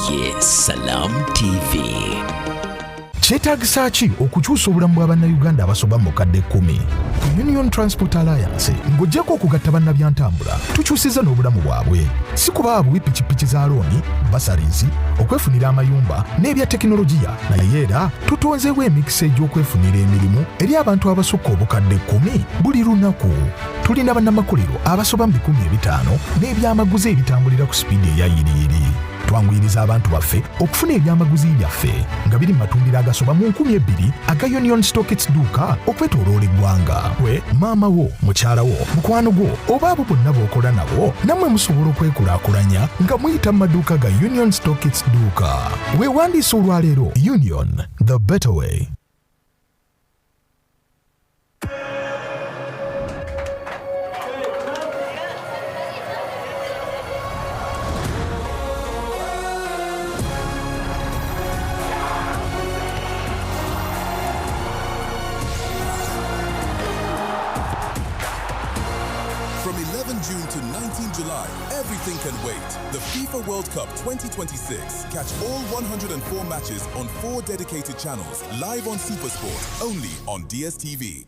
ye Salam TV. Kyetaagisa ki okukyusa obulamu bw'Abannayuganda abasoba mu kadde 10? Ku Union Transport Alliance ng'oggyako okugatta bannabyantambula tukyusiza n'obulamu bwabwe. Si kuba abuwi pikipiki za looni, basaries, okwefunira amayumba n'ebya tekinologiya, naye era tutonzeewo emikisa egy'okwefunira emirimu eri abantu abasukka obukadde 10 buli lunaku. Tulina bannamakolero abasoba mu 500 n'ebyamaguzi ebitambulira ku sipiidi eya yiriyiri. Twanguyiriza abantu baffe okufuna ebyamaguzi byaffe nga biri mu matundiro agasoba mu 2,000 aga Union Stockits Duuka okwetooloola eggwanga. Gwe maama wo, mukyala wo, mukwano gwo oba abo bonna b'okola nabo nammwe musobola okwekulaakulanya nga muyita mu maduuka ga Union Stockits Duuka. Weewandiise olwaleero. Union, the better way. From 11 June to 19 July, everything can wait. The FIFA World Cup 2026. Catch all 104 matches on 4 dedicated channels, live on SuperSport, only on DSTV.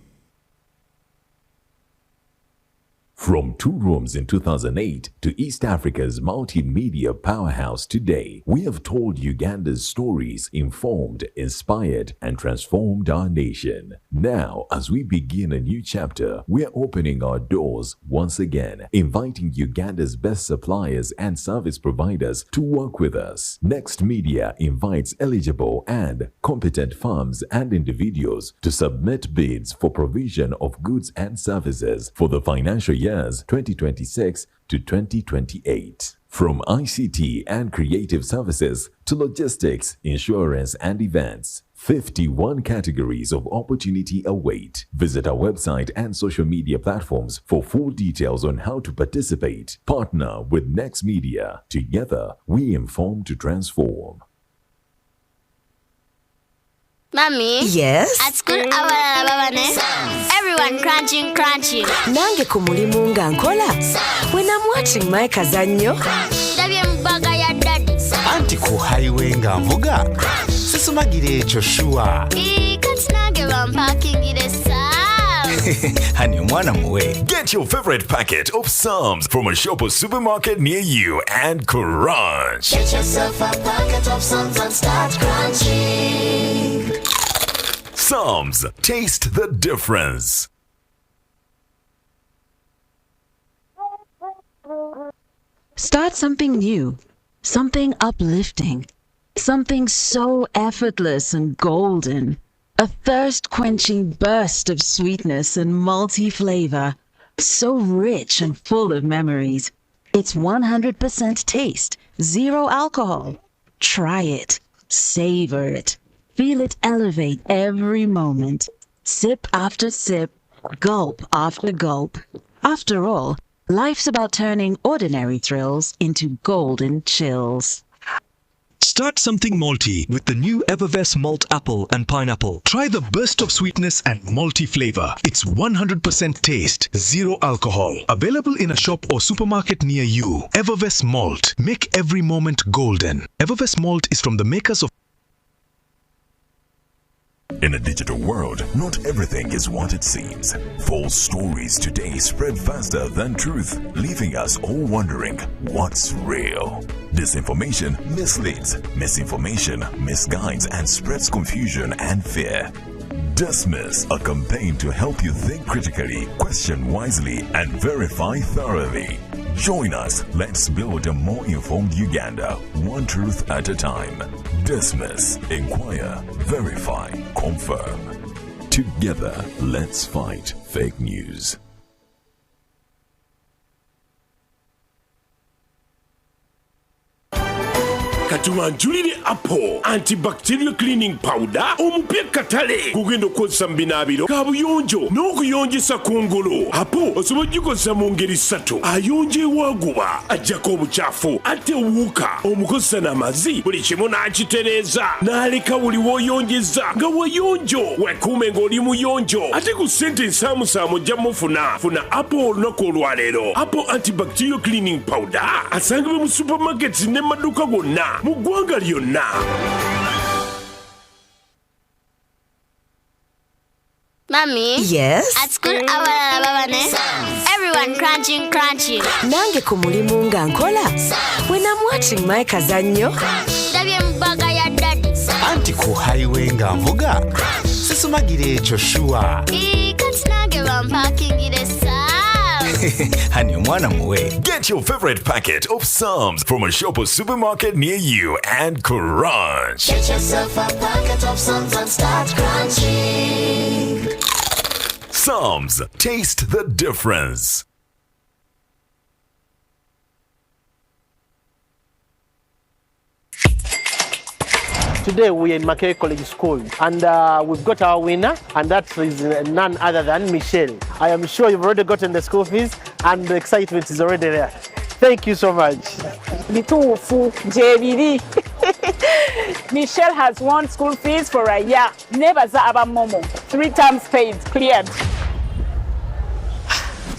From 2 rooms in 2008 to East Africa's multimedia powerhouse today, we have told Uganda's stories, informed, inspired, and transformed our nation. Now, as we begin a new chapter, we're opening our doors once again, inviting Uganda's best suppliers and service providers to work with us. Next Media invites eligible and competent firms and individuals to submit bids for provision of goods and services for the financial years 2026 to 2028. From ICT and creative services to logistics, insurance, and events, 51 categories of opportunity await. Visit our website and social media platforms for full details on how to participate. Partner with Next Media. Together, we inform to transform. Mommy? Yes? At school, everyone crunching. Nange ku mulimu nga nkola. When I'm watching my kazanyo. Mbaga ya daddy. Anti ku highway nga mvuga. Sisumagire ekyo shuwa. Kati nange bampakingire saa. Hani omwana muwe. Get your favorite packet of Psalms from a shop or supermarket near you and crunch. Get yourself a packet of Psalms and start crunching. Psalms, taste the difference. Start something new, something uplifting, something so effortless and golden. A thirst-quenching burst of sweetness and multi-flavor, so rich and full of memories. It's 100% taste, 0 alcohol. Try it, savor it, feel it elevate every moment. Sip after sip, gulp after gulp. After all, life's about turning ordinary thrills into golden chills. Start something malty with the new Evervest Malt Apple and Pineapple. Try the burst of sweetness and malty flavor. It's 100% taste, 0 alcohol. Available in a shop or supermarket near you. Evervest Malt. Make every moment golden. Evervest Malt is from the makers of... In a digital world, not everything is what it seems. False stories today spread faster than truth, leaving us all wondering what's real. Disinformation misleads, misinformation misguides and spreads confusion and fear. Dismiss, a campaign to help you think critically, question wisely, and verify thoroughly. Join us. Let's build a more informed Uganda, one truth at a time. Dismiss, inquire, verify, confirm. Together, let's fight fake news. Katuwanjulire Apple antibacterial cleaning powder omupya katale kugenda okukozesa mu binaabiro kabuyonjo n'okuyonjesa kungulu. Apple osobola okugikozesa mu ngeri 3: ayonja ewaguba, ajjako obukyafu, ate owuka, omukozesa n'amazzi, buli kimu n'akitereeza n'aleka buli w'oyonjeza nga wayonjo. Wekuume ng'oli muyonjo ate ku ssente ensaamusaamu ojja mufuna. Funa Apple olunaku olwaleero. Apple antibacterial cleaning powder asangibwa mu supermarkets ne maduuka gonna. mu ggwanga lyonna. Mummy? Yes? At school, abalala babane. Everyone crunching. Nange ku mulimu nga nkola. When I'm watching my kazannyo. Ndabye mu bbaga ya daddy. Anti ku highway nga nvuga. Sisumagire ekyo shuwa. Kati nange bampakingire saa. Hani omwana muwe. Get your favorite packet of Psalms from a shop or supermarket near you and crunch. Get yourself a packet of Psalms and start crunching. Psalms, taste the difference. Today we are in Mackay College School and we've got our winner, and that is none other than Michelle. I am sure you've already gotten the school fees and the excitement is already there. Thank you so much. Bituufu jebiri. Michelle has won school fees for a year. Nebaza aba momo. 3 times paid, cleared.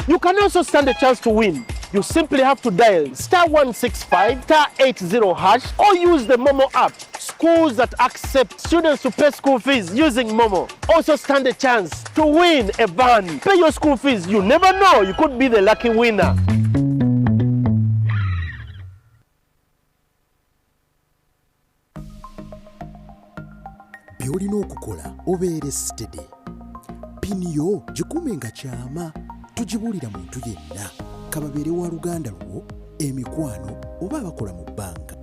You can also stand a chance to win. You simply have to dial *165 *80# or use the Momo app. Schools that accept students to pay school fees using Momo also stand a chance to win a van. Pay your school fees. You never know, you could be the lucky winner. Byolina okukola obeere steady. Piniyo gikuume nga kyama. Tugibulira muntu yenna. Kababeere wa luganda lwo, emikwano oba abakola mu bbanga.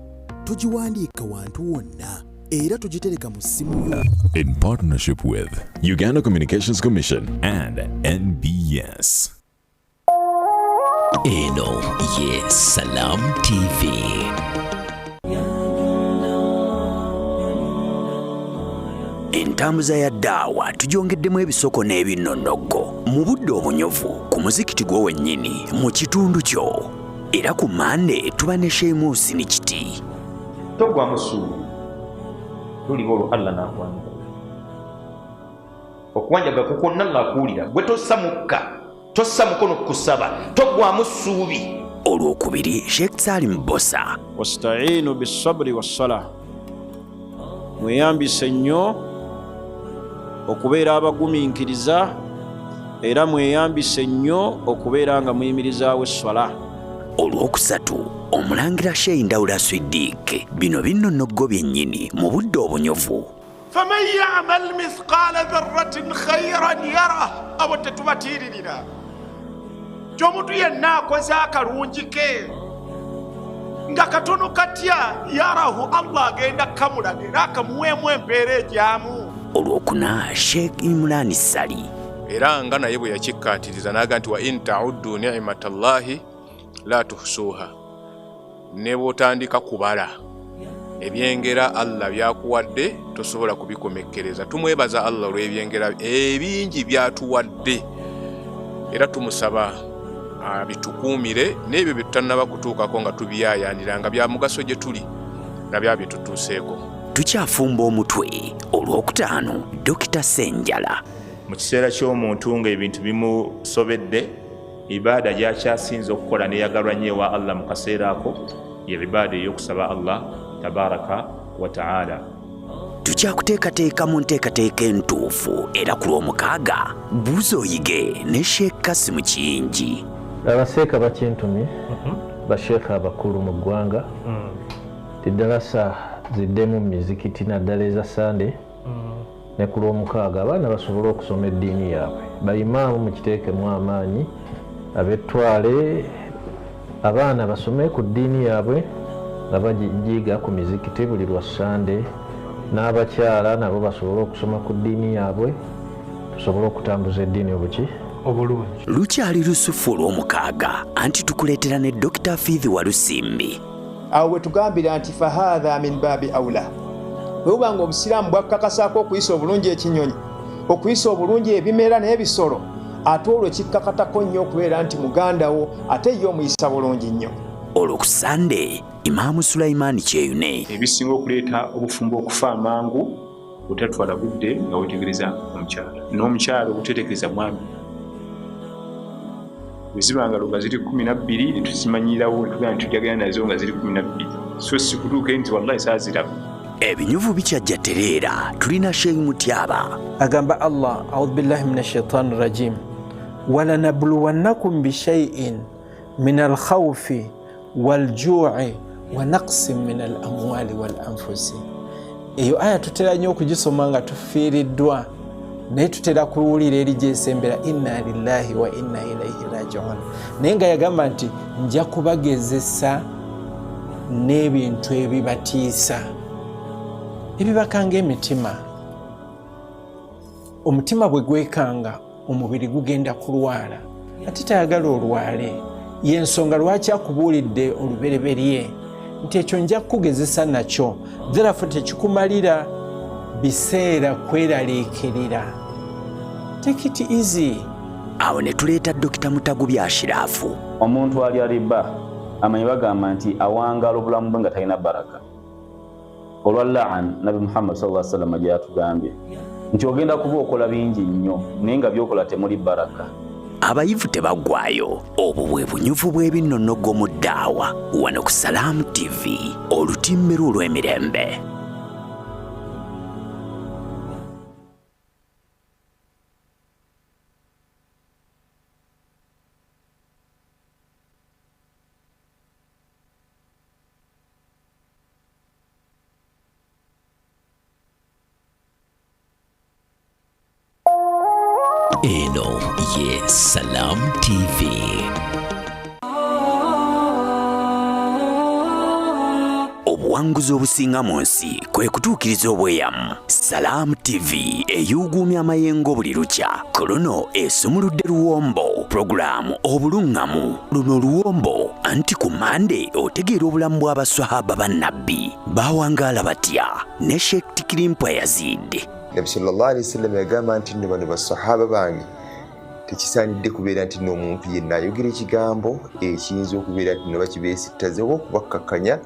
Tugiwandiika wantu wonna era tugitereka mu ssimu yo. In partnership with Uganda Communications Commission and NBS. Eno ye Salam TV. Entambuza ya ddaawa tugyongeddemu ebisoko n'ebinnonogo mu budde obunyovu ku muzikiti gwo wennyini mu kitundu kyo. Era ku Mande tuba ne Sheamus Nikiti. Togwa musu tulibolo Allah n'akwanja okwanjaga kuko nalla kuulira gwe tossa mukono kusaba togwa musuubi. Olwokubiri Sheikh Salim Bosa. Wasta'inu bis-sabri was-salah. Mweyambise nnyo okubeera abagumiikiriza era mweyambise nnyo okubeera nga muyimirizaawo esswala. Olwokusatu Omulangira Sheikh Ndawula Siddiq. Bino binnonogo byennyini mu budde obunyovu. faman ya'mal mithqala dharratin khayran yarah. Abo tetubatiiririra ky'omuntu yenna akoze akalungi ke nga katono katya yarahu, Allah agenda kamulaga era akamuweemu empeera egyamu. Olwokuna Sheikh Imran Sali. Era nga naye bwe yakikkaatiriza n'aga nti wa in ta'uddu ni'matallahi la tuhsuha. Ne bw'otandika kubala ebyengera Allah byakuwadde tosobola kubikomekkereza. Tumwebaza Allah olw'ebyengera ebingi byatuwadde era tumusaba bitukuumire n'ebyo bye tutannaba kutuukako nga tubiyaayaanira nga bya mugaso gye tuli na bya bye tutuuseeko. Tukyafumba omutwe. Olwokutaano Dr. Senjala. Mu kiseera ky'omuntu ng'ebintu bimusobedde, ibaada gy'akyasinze okukola neyagalwa nnyo ewa Allah mu kaseera ako ye ibaada ey'okusaba Allah tabaraka wa ta'ala. Tukyakuteekateeka mu nteekateeka entuufu era ku Lwomukaaga Buuza Oyige ne Sheikh Kasimu Kiyingi. Abaseeka bakintumye basheekha abakulu mu ggwanga tiddalasa ziddemu mizikiti naddala eza Sande ne ku Lwomukaaga abaana basobole okusoma eddiini yaabwe. Bayimaamu mukiteekemu amaanyi, abettwale abaana basome ku ddiini yaabwe nga bagiyiga ku mizikiti buli lwa Sande, n'abakyala nabo basobole okusoma ku ddiini yaabwe tusobole okutambuza eddiini obuki obulungi. Lukyali lusufu Olwomukaaga anti tukuleetera ne Dr. Fithi Walusimbi. Awo we tugambira nti fahadha min babi aula. Bw'oba nga Obusiraamu bwakkakasaako okuyisa obulungi ekinyonyi, okuyisa obulungi ebimera n'ebisolo, ate olwo kikkakatako nnyo okubeera nti muganda wo ate ye omuyisa bulungi nnyo. Olwo ku Sande Imaamu Sulaiman Kyeyune. Ebisinga okuleeta obufumbo okufa amangu butatwala budde nga wetegereza omukyala, n'omukyala obutetegereza mwami. Bwe ziba nga luga ziri 12 ne tuzimanyiirawo ne tugenda nti tujagala nazo nga ziri 12. so sikutuuke nti wallahi saaziraba. Ebinyuvu bikyajja tereera tulina Sheikh Mutyaba agamba Allah a'udhu billahi minash shaitani rajim wala nabluwannakum bishay'in min al-khawfi wal-ju'i wa naqsin min al-amwali wal-anfusi. Eyo aya tutera nnyo okugisoma nga tufiiriddwa naye tutera kuwulira eri gyesembera inna lillahi wa inna ilaihi raji'un. Naye nga yagamba nti nja kubagezesa n'ebintu ebibatiisa ebibakanga emitima. Omutima bwe gwekanga omubiri gugenda kulwala ate tayagala olwale. Y'ensonga lwaki akubuulidde olubereberye nti ekyo nja kukugezesa nakyo, therefore tekikumalira biseera kweraliikirira. Take it easy. Awo ne tuleeta Dr. Mutagubya Ashirafu. Omuntu ali aliba amanyi bagamba nti awangala obulamu bwe nga talina baraka. Olwa la'an Nabi Muhammad sallallahu alaihi wasallam gyatugambye nti ogenda kuba okola bingi nnyo naye nga byokola temuli baraka. Abayivu tebaggwayo. Obwo bwe bunyuvu bw'ebinnonogo mu ddaawa wano ku Salam TV, olutimbe olw'emirembe. Eno ye Salam TV. Obuwanguzi obusinga mu nsi kwe kutuukiriza obweyamu. Salam TV eyuguumya amayengo buli lukya. Kolono esumuludde luwombo. Programu obulungamu. Luno luwombo anti ku Mande otegeera obulamu bw'abaswahaba bannabbi bawangaala batya ne Sheikh Tikirimpwa Yazid. Nabi sallallahu alaihi wasallam yagamba nti nno bano basahaba bange tekisaanidde kubeera nti nno omuntu yenna ayogera ekigambo ekiyinza okubeera nti nno bakibeesittaze oba okubakkakkanya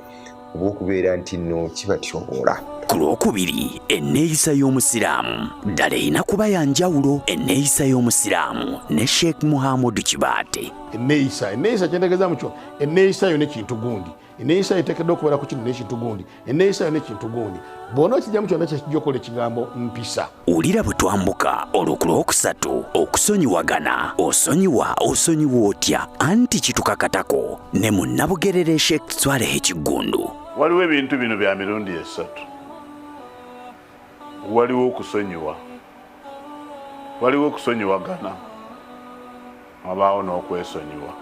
oba okubeera nti nno kibatyoboola. Ku lwokubiri enneeyisa y'omusiraamu ddala erina kuba ya njawulo. Enneeyisa y'omusiraamu ne Sheikh Muhammad Kibaate. Enneeyisa kyentegeeza mukyo enneeyisa yo n'ekintu gundi. Enneeyisa eteekeddwa okubeera ku kino n'ekintu gundi. Enneeyisa yo n'ekintu gundi. Bw'ona okijjamu kyonna kyekijja okukola ekigambo mpisa. Wulira bwe twambuka olwo ku lwokusatu okusonyiwagana. Osonyiwa otya anti kitukakatako ne munnabugerere Sheikh Swaleh Kiggundu. Waliwo ebintu bino bya mirundi esatu. Waliwo okusonyiwa, waliwo okusonyiwagana, wabaawo n'okwesonyiwa.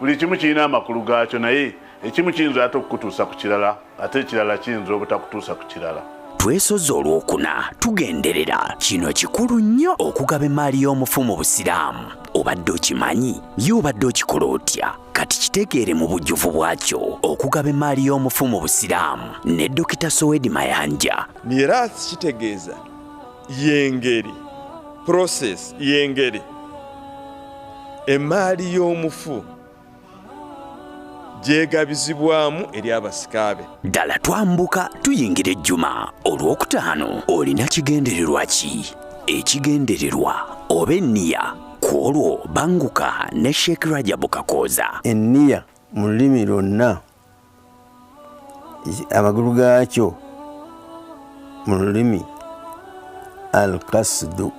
Buli kimu kirina amakulu gaakyo naye ekimu kiyinza ate okukutuusa ku kirala ate ekirala kiyinza obutakutuusa ku kirala. Twesoze olwokuna tugenderera kino kikulu nnyo okugaba emaali y'omufu mu Busiraamu. Obadde okimanyi ye obadde okikola otya? Kati kitegeere mu bujjuvu bwakyo okugaba emaali y'omufu mu Busiraamu ne Dr. Sowedi Mayanja. Miraasi kitegeeza yengeri process yengeri emaali y'omufu gyegabizibwamu eri abasikaabe. Ddala twambuka tuyingira ejjuma olwokutaano olina kigendererwa ki? Ekigendererwa oba enniya ku olwo banguka ne Sheikh Rajabu Kakooza. Enniya mu lulimi lwonna amagulu gaakyo mu lulimi al-qasdu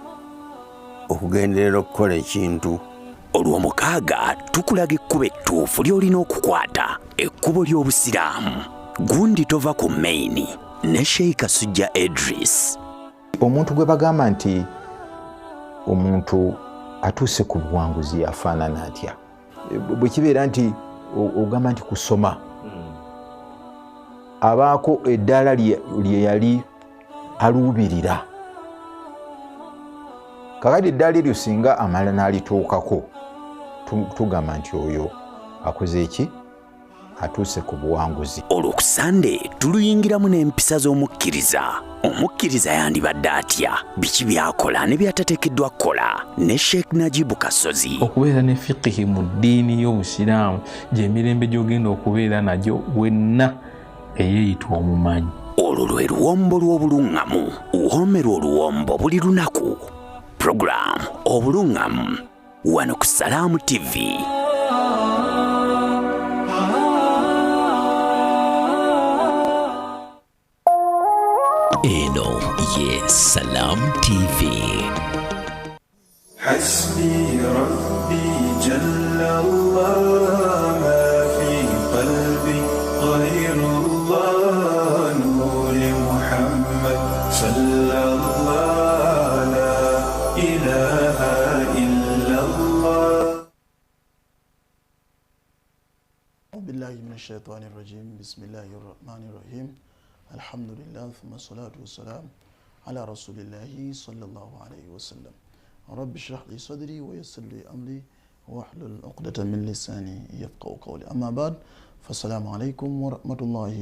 okugenderera okukola ekintu. Olw'omukaaga tukulaga ekkubo ettuufu ly'olina okukwata, ekkubo ly'Obusiraamu. Gundi tova ku Maini ne Sheikh Kasujja Idris. Omuntu gwe bagamba nti omuntu atuuse ku buwanguzi afaanana atya? Bwe kibeera nti ogamba nti kusoma abaako eddaala lye yali aluubirira, kakati eddaala eryo singa amala n'alituukako tugamba nti oyo akoze eki? Atuuse ku buwanguzi. Olwokusande tuluyingiramu n'empisa z'omukkiriza. Omukkiriza yandibadde atya? Biki byakola ne byatateekeddwa kukola? Ne Sheikh Najibu Kasozi. Okubeera ne fiqihi mu ddiini y'Obusiraamu gy'emirembe gy'ogenda okubeera nagyo wenna eyeeyitwa omumanyi. Olwo lwe luwombo lw'obulungamu. Woomerwa oluwombo buli lunaku. Program obulungamu wano ku Salam TV. eno ye Salam TV. حسبي ربي جل الله ما في قلبي غير الله نور محمد صلى الله لا إله إلا الله. أعوذ بالله من الشيطان الرجيم. بسم الله الرحمن الرحيم. الحمد لله ثم الصلاة والسلام على رسول الله صلى الله عليه وسلم. رب اشرح لي صدري ويسر لي أمري واحلل عقدة من لساني يفقهوا قولي. أما بعد فالسلام عليكم ورحمة الله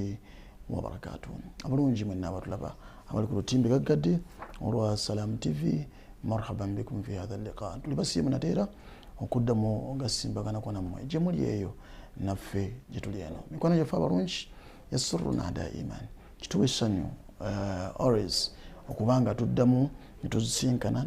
وبركاته. أبرونجي من نابر لبا أبركم تيم بقدي وروا سلام تي في. مرحبا بكم في هذا اللقاء. تلبسي من تيرا وقدموا قسم بغانا كنا موي جمول ييو نفي جتوليانو ميكونا جفا barungi yasuruna دائما kituwesanyo always okubanga tuddamu nitusinkana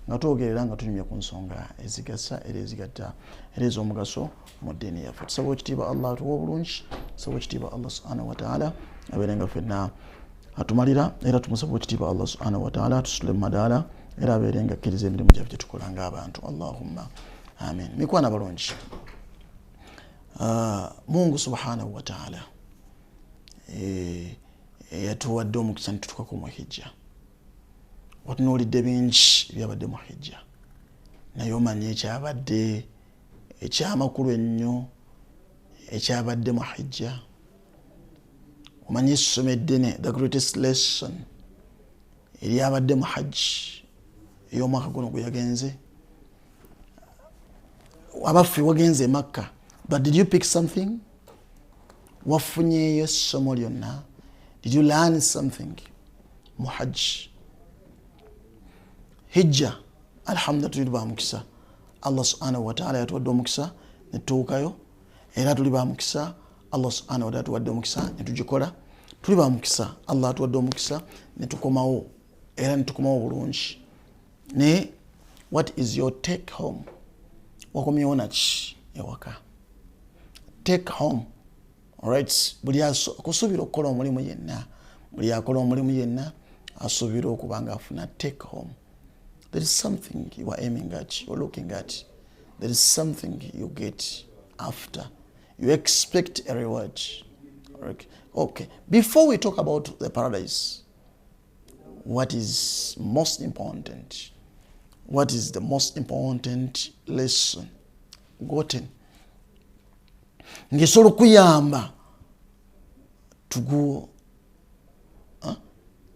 nga twogerera nga tunyumya ku nsonga ezigasa era ezigatta era ez'omugaso mu ddiini yaffe. Tusaba ekitiibwa Allah atuwa obulungi, tusaba ekitiibwa Allah subhanahu wa ta'ala abeerenga ffenna atumalira, era tumusaba ekitiibwa Allah subhanahu wa ta'ala atusule mu madaala era abeerenga akkiriza emirimu gyaffe gyetukola ng'abantu. Allahumma amin. Mikwana balungi, Mungu subhanahu wa ta'ala yatuwadde omukisa nitutuukako mu hijja. Watunuulidde bingi byabadde mu hijja, naye omanye ekyabadde ekyamakulu ennyo ekyabadde mu hijja. Omanye essomo eddene, the greatest lesson eryabadde mu hajji ey'omwaka guno gwe yagenze. Abaffe wagenze Makka, but did you pick something? Wafunyeyo essomo lyonna? Did you learn something mu hajji? Hijja alhamdulillah tuli ba mukisa. Allah subhanahu wa ta'ala yatuwadde omukisa ne tutuukayo, era tuli ba mukisa. Allah subhanahu wa ta'ala yatuwadde omukisa ne tugikola. Tuli ba mukisa, Allah atuwadde omukisa ne tukomawo, era ne tukomawo bulungi. Ne what is your take home? Wakomyewo naki ewaka? Take home. Alright, buli akusuubira okukola omulimu yenna, buli akola omulimu yenna asuubira okuba nga afuna take home. There is something you are aiming at, you are looking at. There is something you get after. You expect a reward. Okay. Before we talk about the paradise, what is most important? What is the most important lesson gotten? Ngesobola kuyamba to go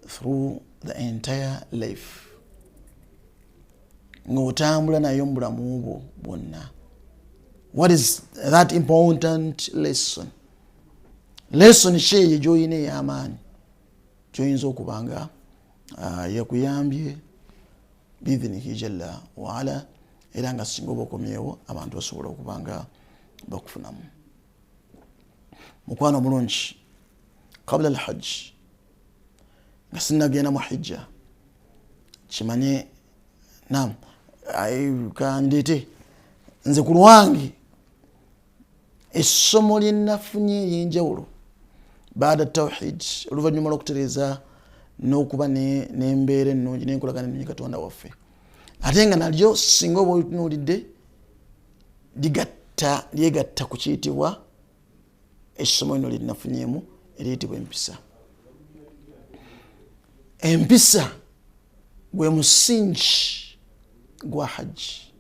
through the entire life. Ngotambula nayo mu bulamu bwo bwonna. What is that important lesson? Lesson ki gy'olina ey'amaanyi gy'oyinza okubanga yakuyambye biidhnihi jalla wa ala, era nga singa oba okomyewo abantu basobola okubanga bakufunamu. Mukwano mulungi, qabla al-hajj, nga sinnagenda mu hijja, kimanye nam kandite nze ku lwange essomo lye nafunye ery'enjawulo baada tawhid, oluvannyuma lw'okutereeza n'okuba n'embeera ennungi n'enkolagana ennungi Katonda waffe, ate nga nalyo singa oba olitunuulidde lyegatta ku kiyitibwa essomo lino lye linafunyemu eriyitibwa empisa. Empisa gwe musingi gwa hajji.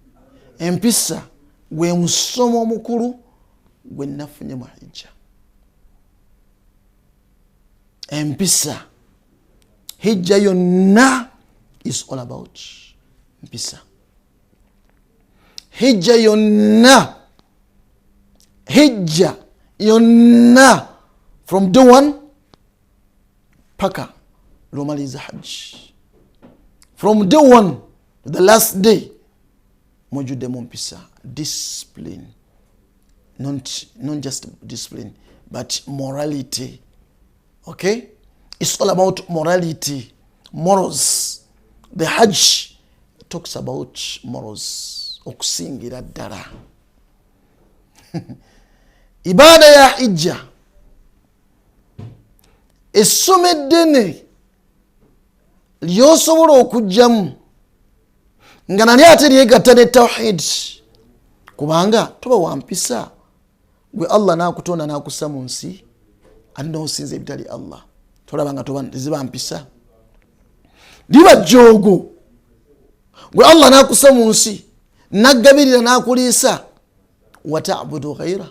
Empisa gwe musomo omukulu gwe nafunye mu hijja. Empisa, hijja yonna is all about mpisa. Hijja yonna from day one paka lomaliza hajj, from day one to the last day mujudde mu mpisa. Discipline, not just discipline but morality. Okay, it's all about morality, morals. The hajj talks about morals, okusingira ddala. Ibada ya hijja essomo eddene lyosobola okujjamu nga nali ate lyegatta ne tawhid, kubanga toba wampisa gwe Allah nakutonda nakussa mu nsi ate nosinza ebitali Allah, tolaba nga toba ziba mpisa. Liba jjogo gwe Allah nakussa mu nsi naggabirira nakuliisa, watabudu ghaira,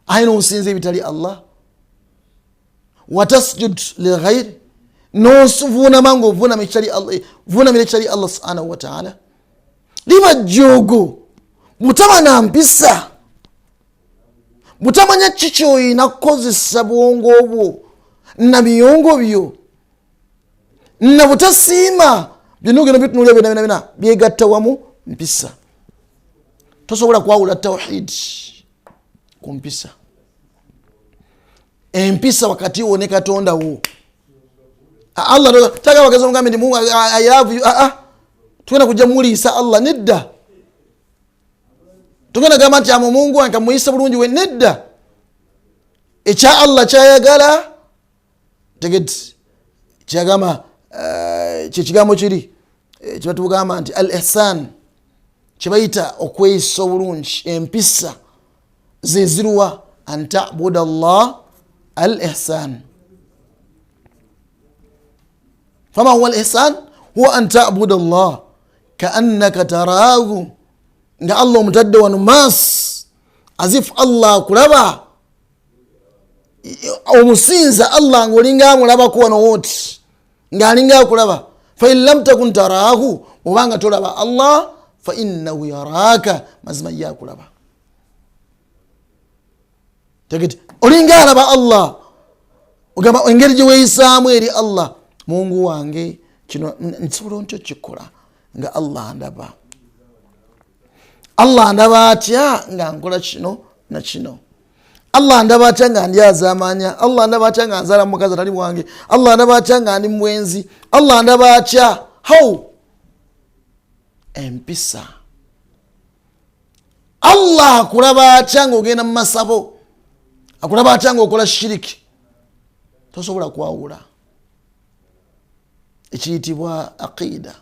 aye nosinza ebitali Allah, watasjud lighairi, nosuvunama nga ovunamira ekitali Allah subhanahu wa ta'ala. Liba jjogo butaba na mpisa, butamanya kikyoyina kukozesa bwongo bwo na biyongo byo na butasiima binugeno bitunulya bina byegatta wamu mpisa. Tosobola kwawula tawhid ku mpisa. Empisa wakati wo ne Katonda wo. Allah taka wakaza ngambe ndi Mungu I love you. Tugenda kujja muliisa Allah nedda. Tugenda gamba nti amo Mungu ankamuyisa bulungi we nedda. Ekya Allah kyayagala tegeti kyagamba kikigambo kiri kibatugamba nti al ihsan kibayita okweyisa obulungi, empisa zezirwa an ta'budu Allah al ihsan. فما هو الإحسان؟ هو أن تعبد الله كأنك تراه. nga Allah omutadde wano mas as if Allah kulaba, omusinza Allah ngolinga amulabako wano woti nga alinga akulaba. Fa in lam takun tarahu, obanga tolaba Allah, fa innahu yaraka, mazima yakulaba. Tegeti olinga alaba Allah, ogamba engeri gye weeyisaamu eri Allah, Mungu wange kino nsobola ntyo kikola nga Allah ndaba. Allah ndaba atya nga nkola kino na kino. Allah ndaba atya nga ndyaza amaanya. Allah ndaba atya nga nzala mukazi atali wange. Allah ndaba atya nga ndi mwenzi. Allah ndaba atya. How? Empisa. Allah akulaba atya nga ogenda mu masabo. Akulaba atya nga okola shiriki. Tosobola kwawula. Ekiyitibwa aqida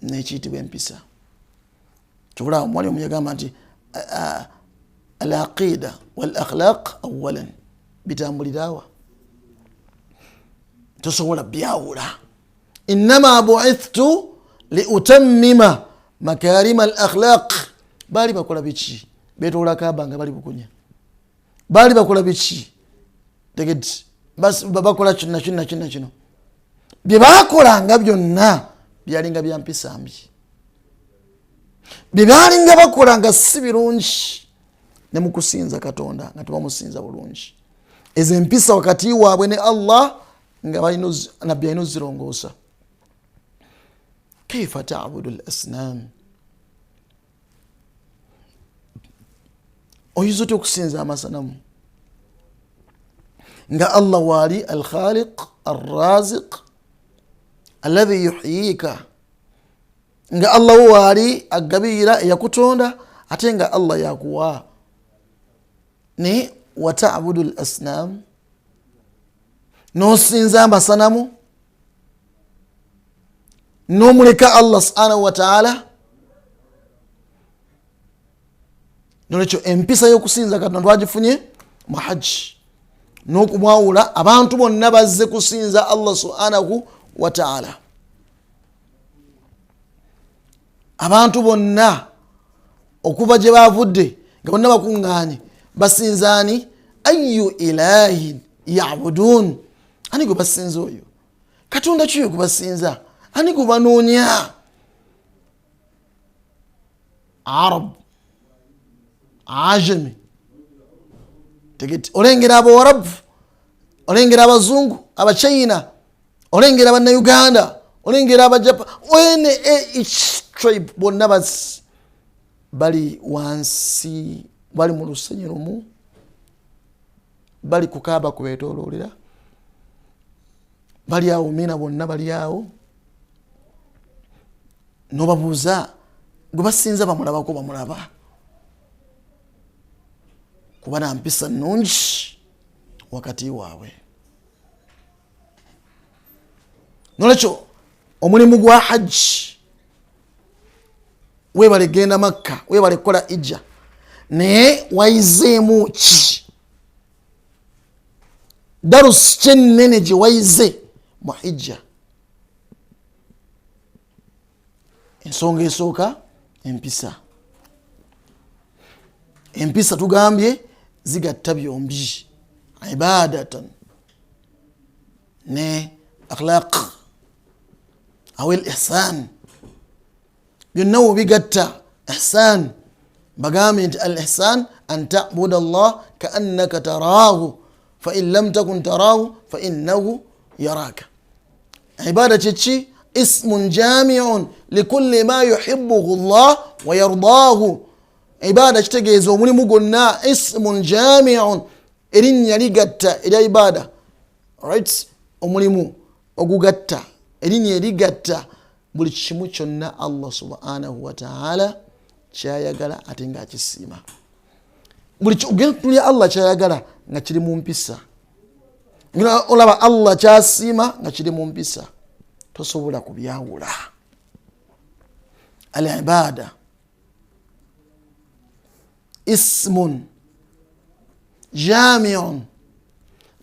nekiyitibwa empisa. Kyokula omwali omuyagamba nti al aqida wal akhlaq awalan bitambulirawa, tosobola byawula. Innama bu'ithtu liutammima makarima al akhlaq. Bali bakola biki? Betoola kabanga bali bukunya. Bali bakola biki? Tegeti bas bakola kino bye bakolanga byonna byalinga bya mpisa mbi, bye balinga bakolanga si birungi ne mu kusinza Katonda nga tebamusinza bulungi. Ezo empisa wakati waabwe ne Allah nga nabbi alina ozirongoosa. Kaifa ta'budu al-asnam, oyinza otya okusinza amasanamu nga Allah waali al-khaliq al-raziq alladhi yuhyika, nga Allah waali agabira yakutonda ate nga Allah yakuwa. Ne wata'budu al-asnam, nosinza amasanamu nomuleka Allah subhanahu wa ta'ala. Nolekyo empisa y'okusinza Katonda twagifunye mu hajji, n'okumwawula abantu bonna bazze kusinza Allah subhanahu wa ta'ala. Abantu bonna okuva gye bavudde nga bonna bakuŋŋaanye basinzaani ayyu ilahin ya'budun, ani gwe basinza oyo? Katonda kiyo gwe basinza? Ani gwe banoonya? Arab, ajami, tegeti olengera Abawarabu, olengera Abazungu, Abachina, olengera Abannayuganda, olengera Abajapa, each tribe bonna bali wansi, bali mu lusenyi lumu, bali ku Kaaba kubetoloolera, bali awo Mina bonna bali awo. Nobabuuza gwe basinza bamulabako bamulaba kuba na mpisa nnungi wakati waabwe. nolekyo omulimu gwa hajji webale genda Makka, webale kukola ijja, naye wayizeemu ki? Darusi kyennene gye wayize mu hijja. Ensonga esooka empisa. Empisa tugambye zigatta byombi, ibadatan ne akhlaq aw al ihsan. Byonna bigatta ihsan. Bagambye nti al ihsan an ta'budu Allah ka'annaka tarahu fa in lam takun tarahu fa innahu yaraka. Ibada chichi ismun jami'un likulli ma yuhibbuhu Allah wa yardahu. Ibada kitegeeza omulimu gwonna, ismun jami'un, erinnya ligatta erya ibada, right? Omulimu ogugatta, erinnya erigatta buli kimu kyonna Allah subhanahu wa ta'ala kyayagala ate nga akisiima. Buli kigenda Allah kyayagala nga kiri mu mpisa. Olaba Allah kyasiima nga kiri mu mpisa, tosobola kubyawula. Al-ibada ismun jami'un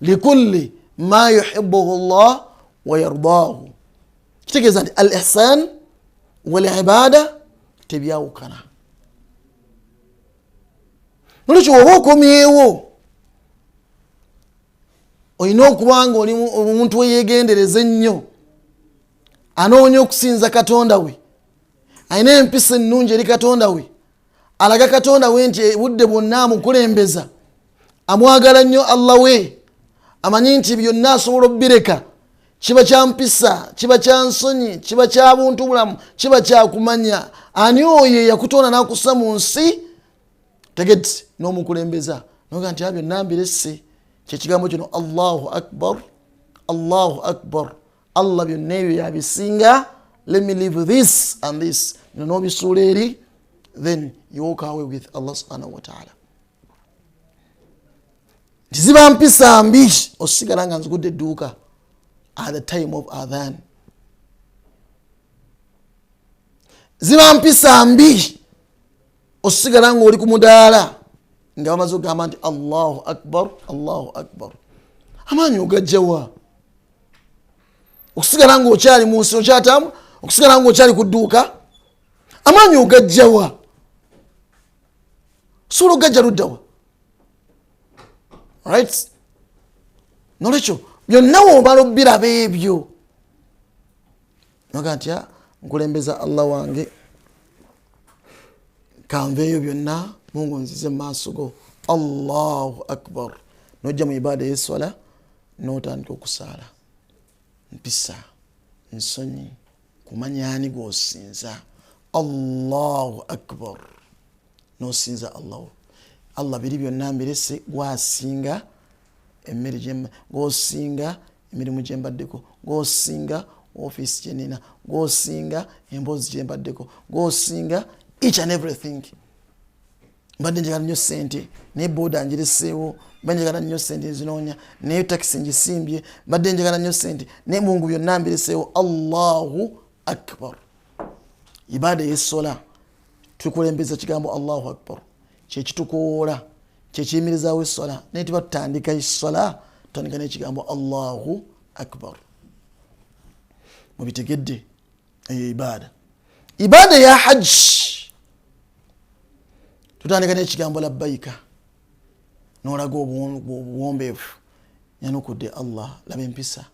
likulli ma yuhibbuhu Allah wa yardahu. Kitegeeza nti al-ihsan wal-ibada tebyawukana. Nolekyo oba okomyewo olina okuba nga oli omuntu weyegendereza ennyo, anoonya okusinza Katonda we, alina empisa ennungi eri Katonda we, alaga Katonda we nti budde bwonna amukulembeza, amwagala nnyo Allah we, amanyi nti byonna asobola obbireka, kiba kya mpisa, kiba kya nsonyi, kiba kya buntu bulamu, kiba kya kumanya ani oyo yakutonda n'akussa mu nsi, tegeti n'omukulembeza noga nti byonna mbirese. Kyekigambo kino Allahu akbar, Allahu akbar, Allah byonna ebyo yabisinga, let me live this and this, n'obisuula eri, then you walk away with Allah subhanahu wa ta'ala. Ziba mpisa mbi osigala nga nzigudde edduuka at the time of adhan. Ziba mpisa mbi osigala nga oli ku mudaala nga bamaze okugamba nti Allahu akbar, Allahu akbar. Amaanyi ogajjawa? Okusigala nga okyali mu nsi okyatamu, okusigala nga okyali ku dduuka, amaanyi ogajjawa? Sura ogajja luddawa? Right? Nolekyo byonna womala obbiraba ebyo noga nti nkulembeza Allah wange kanveeyo byonna Mungu nzize maaso go. Allahu akbar. Nojja mu ibada y'eswala n'otandika okusaala, mpisa, nsonyi, kumanya ani gw'osinza. Allahu akbar, n'osinza Allah biri byonna mbirese, gwasinga emmere gyemma, gwosinga emirimu gyembaddeko, gwosinga office gyenina, gwosinga emboozi gyembaddeko, gwosinga each and everything. Mbadde njagala nnyo ssente naye booda ngireseewo, mbadde njagala nnyo ssente nzinoonya naye takisi ngisimbye, mbadde njagala nnyo ssente naye Mungu byonna mbireseewo. Allahu akbar. Ibada y'essola tukulembeza kigambo Allahu akbar, kyekitukoola, kyekiyimirizaawo essola, naye tuba tutandika essola tutandika n'ekigambo Allahu akbar. Mubitegedde eyo ibada. Ibada ya hajji tutandika n'ekigambo labbaika, n'olaga obuwombeevu, yanukudde Allah, laba empisa,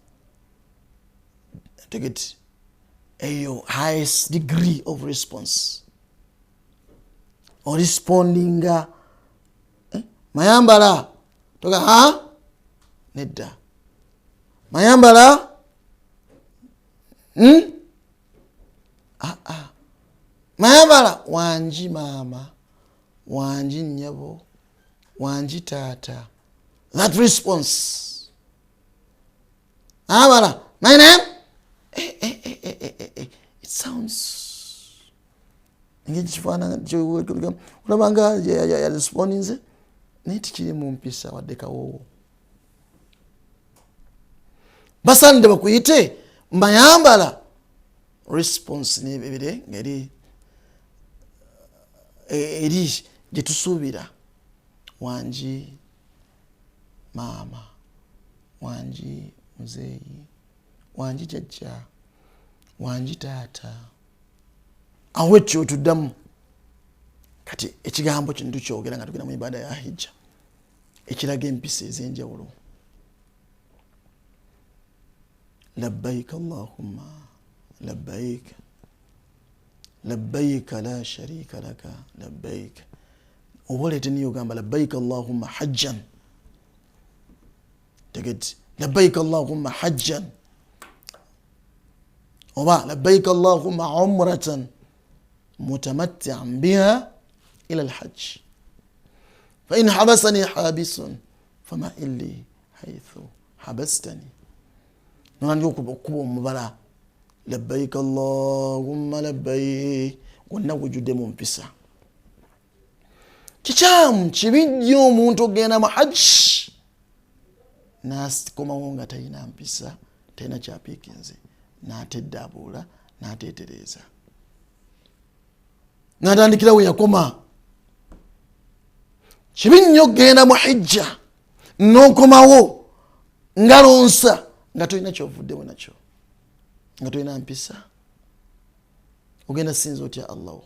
tegeti eyo highest degree of response. Respondinga mayambala toga nedda mayambala mayambala wanji mama, wanji nnyabo, wanji taata. That response. Mayambala, my name? It sounds olabanga yaresponinze naye tikiri mu mpisa wadde kawoowo. Basanide bakuyite mbayambala response n'ebire ngeri eri gye tusuubira wanji maama, wanji muzeeyi, wanji jajja, wanji taata. Awo ekyo tuddamu kati ekigambo kino tukyogera nga tugenda mu ibaada ya hijja ekiraga empisa ez'enjawulo. Labbaik Allahumma labbaik labbaik la sharika laka labbaik. Oba oleete niyo ogamba labbaik Allahumma hajjan, tegeti labbaik Allahumma hajjan oba labbaik Allahumma umratan mutamatti'an biha ila al-hajj fa in habasani habisun fama illi haythu habastani. Nonandi okuba omubala labbaik Allahumma labbaik wonna wujudde mu mpisa. Kikyamu kibi nnyo omuntu ogenda mu hajj n'asikomawo nga talina mpisa, talina kyapiikinze, n'ateddaabula n'ateetereza, n'atandikira we yakoma. Kibi nnyo okgenda mu hijja n'okomawo nga lonsa nga tolina kyovuddewo nakyo, nga tolina mpisa. Ogenda sinza otya Allah.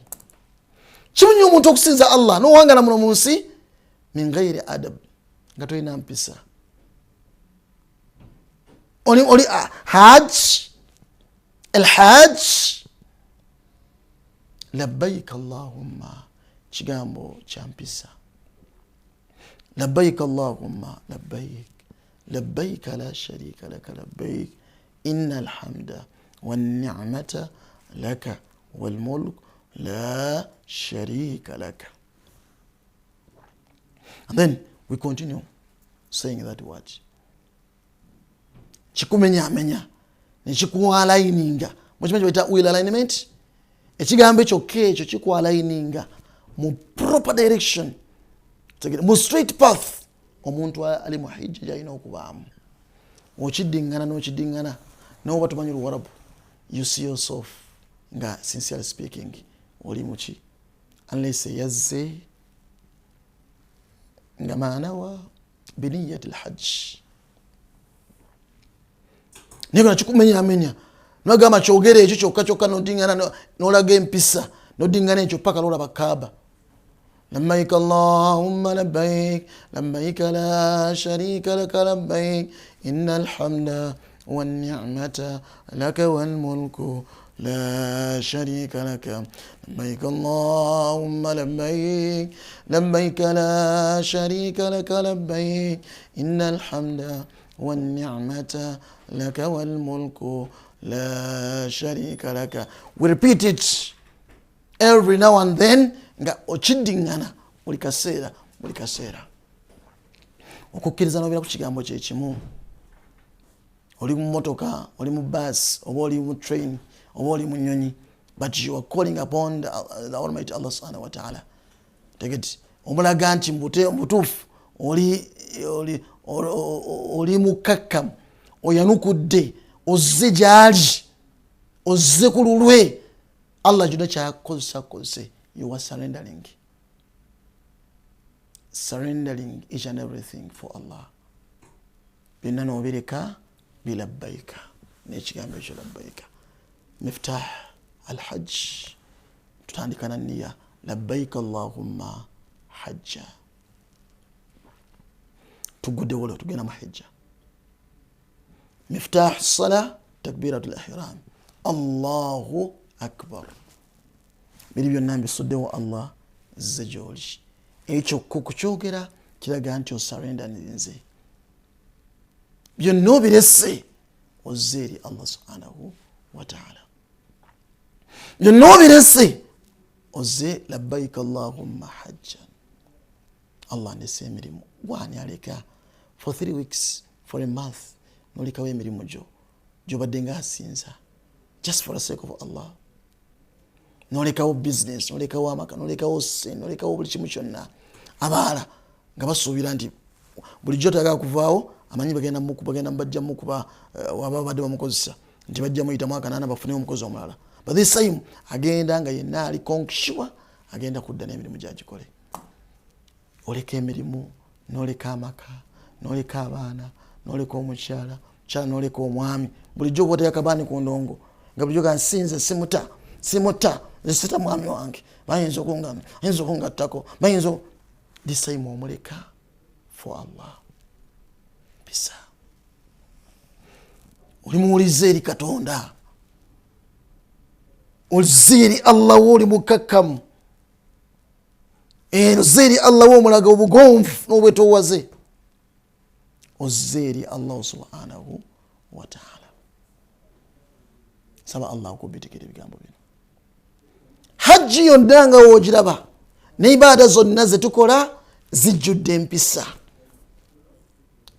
Kibi nnyo omuntu okusinza Allah n'owangala muno mu nsi min ghairi adab nga tolina mpisa. Oli hajj الحاج labbaik Allahumma kigambo kyampisa. labbaik Allahumma labbaik labbaik la sharika laka labbaik inna alhamda wan ni'mata laka wal mulk la sharika laka. And then we continue saying that word. Chikumenya nekikuwalaininga mukimanyi beta will alignment. Ekigambo kyokka ekyo kikuwalaininga mu proper direction, mu straight path omuntu ali mu hijja gyalina okubaamu. Okiddingana n'okiddingana n'oba tumanyi Luwarabu, you see yourself nga sincerely speaking oli muki unless yazze nga maanawa biniyati alhajj. Niba nakikumenyamenya nogamba kyogere ekyo kyokka kyokka nodingana nolaga empisa nodingana ekyo paka lolaba Kaaba. labbaik Allahumma labbaik labbaik la sharika laka labbaik innal hamda wan ni'mata laka wal mulku la sharika laka labbaik Allahumma labbaik labbaik la sharika laka labbaik innal hamda wan ni'mata laka wal mulku la sharika laka. We repeat it every now and then nga okidingana buli kaseera okukkiriza nobera ku kigambo kyekimu. Oli mu motoka, oli mu bus, oba oli mu train, oba oli mu nnyonyi, but you are calling upon the Almighty Allah subhanahu wa ta'ala. Tegeti omulaga nti mutuufu oli mukakkamu, oyanukudde, ozze gyali, ozze ku lulwe. Allah juna kyakozesa. You are surrendering each and everything for Allah. Byonna n'obireka bilabbaika n'ekigambo ekyo labbaika. Miftah alhajj tutandika na nniya labbaika Allahumma hajja. Tuguddewo leo tugenda mu hijja. Miftah as-salah takbiratul ihram Allahu akbar. Biri byonna mbisuddewo Allah zze gy'oli. Ekyo kukyogera kiraga nti osurrender nze. Byonna obirese ozze eri Allah subhanahu wa ta'ala. Byonna obirese ozze labbaik Allahumma hajjan. Allah ndese emirimu. Gwani aleka for 3 weeks, for a month, nolekawo emirimu gyo gyobadde nga asinza just for the sake of Allah. Nolekawo business, nolekawo amaka, nolekawo sin, nolekawo buli kimu kyonna. Abaala nga basuubira nti bulijjo tagala kuvaawo, amanyi bagenda mbajja mukuba waba badde bamukozesa. nti bajja muyita mwaka nana bafune omukozi omulala, but this time agenda nga yenna ali konkshiwa agenda kudda n'emirimu gyagikole. Oleka emirimu, noleka amaka, noleka abaana, noleka omukyala, kyala noleka omwami, bulijjo bwota yakabani ku ndongo nga bulijjo ga nsinze simuta nzisita mwami wange bayinza okungattako bayinza this time omuleka for Allah. Bisa olimuwuliza eri Katonda, ozze eri Allah woli mukakkamu, ozze eri Allah womulaga obugonvu n'obwetoowaze, ozze eri Allah subhanahu wa ta'ala. Saba Allah okubitikira ebigambo bino. Hajji yonna nga woogiraba n'ibada zonna ze tukola zijjudde empisa.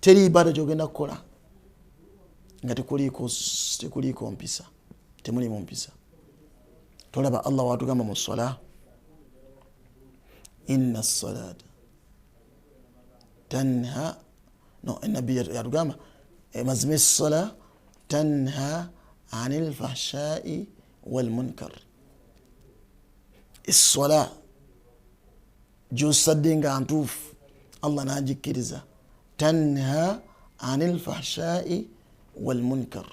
Teri ibada gy'ogenda kukola nga tekuliiko mpisa, temulimu mpisa. Tolaba Allah watugamba mu sola, inna salata tanha, no, nabbi yatugamba mazima essola tanha anil fahshai wal munkar. Essola gy'osadde nga ntuufu Allah n'agikkiriza, tanha anil fahshai wal munkar.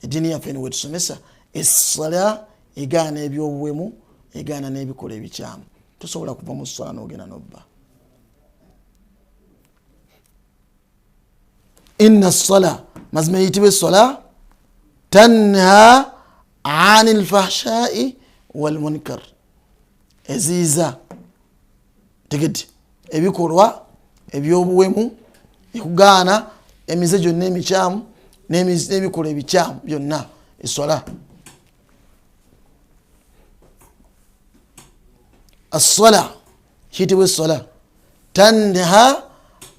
Eddiini yaffe eno wetusomesa essola egaana ebyobuwemu, egaana n'ebikola ebikyamu. Tosobola kuva mu ssola n'ogenda n'obba. Inna ssola mazima eyitibwa essola tanha anil fahshai wal munkar, eziiza tegedde ebikolwa ebyobuwemu, ekugaana emize gyonna emikyamu n'ebikolwa ebikyamu byonna. Essola assola kiyitibwa essola tanha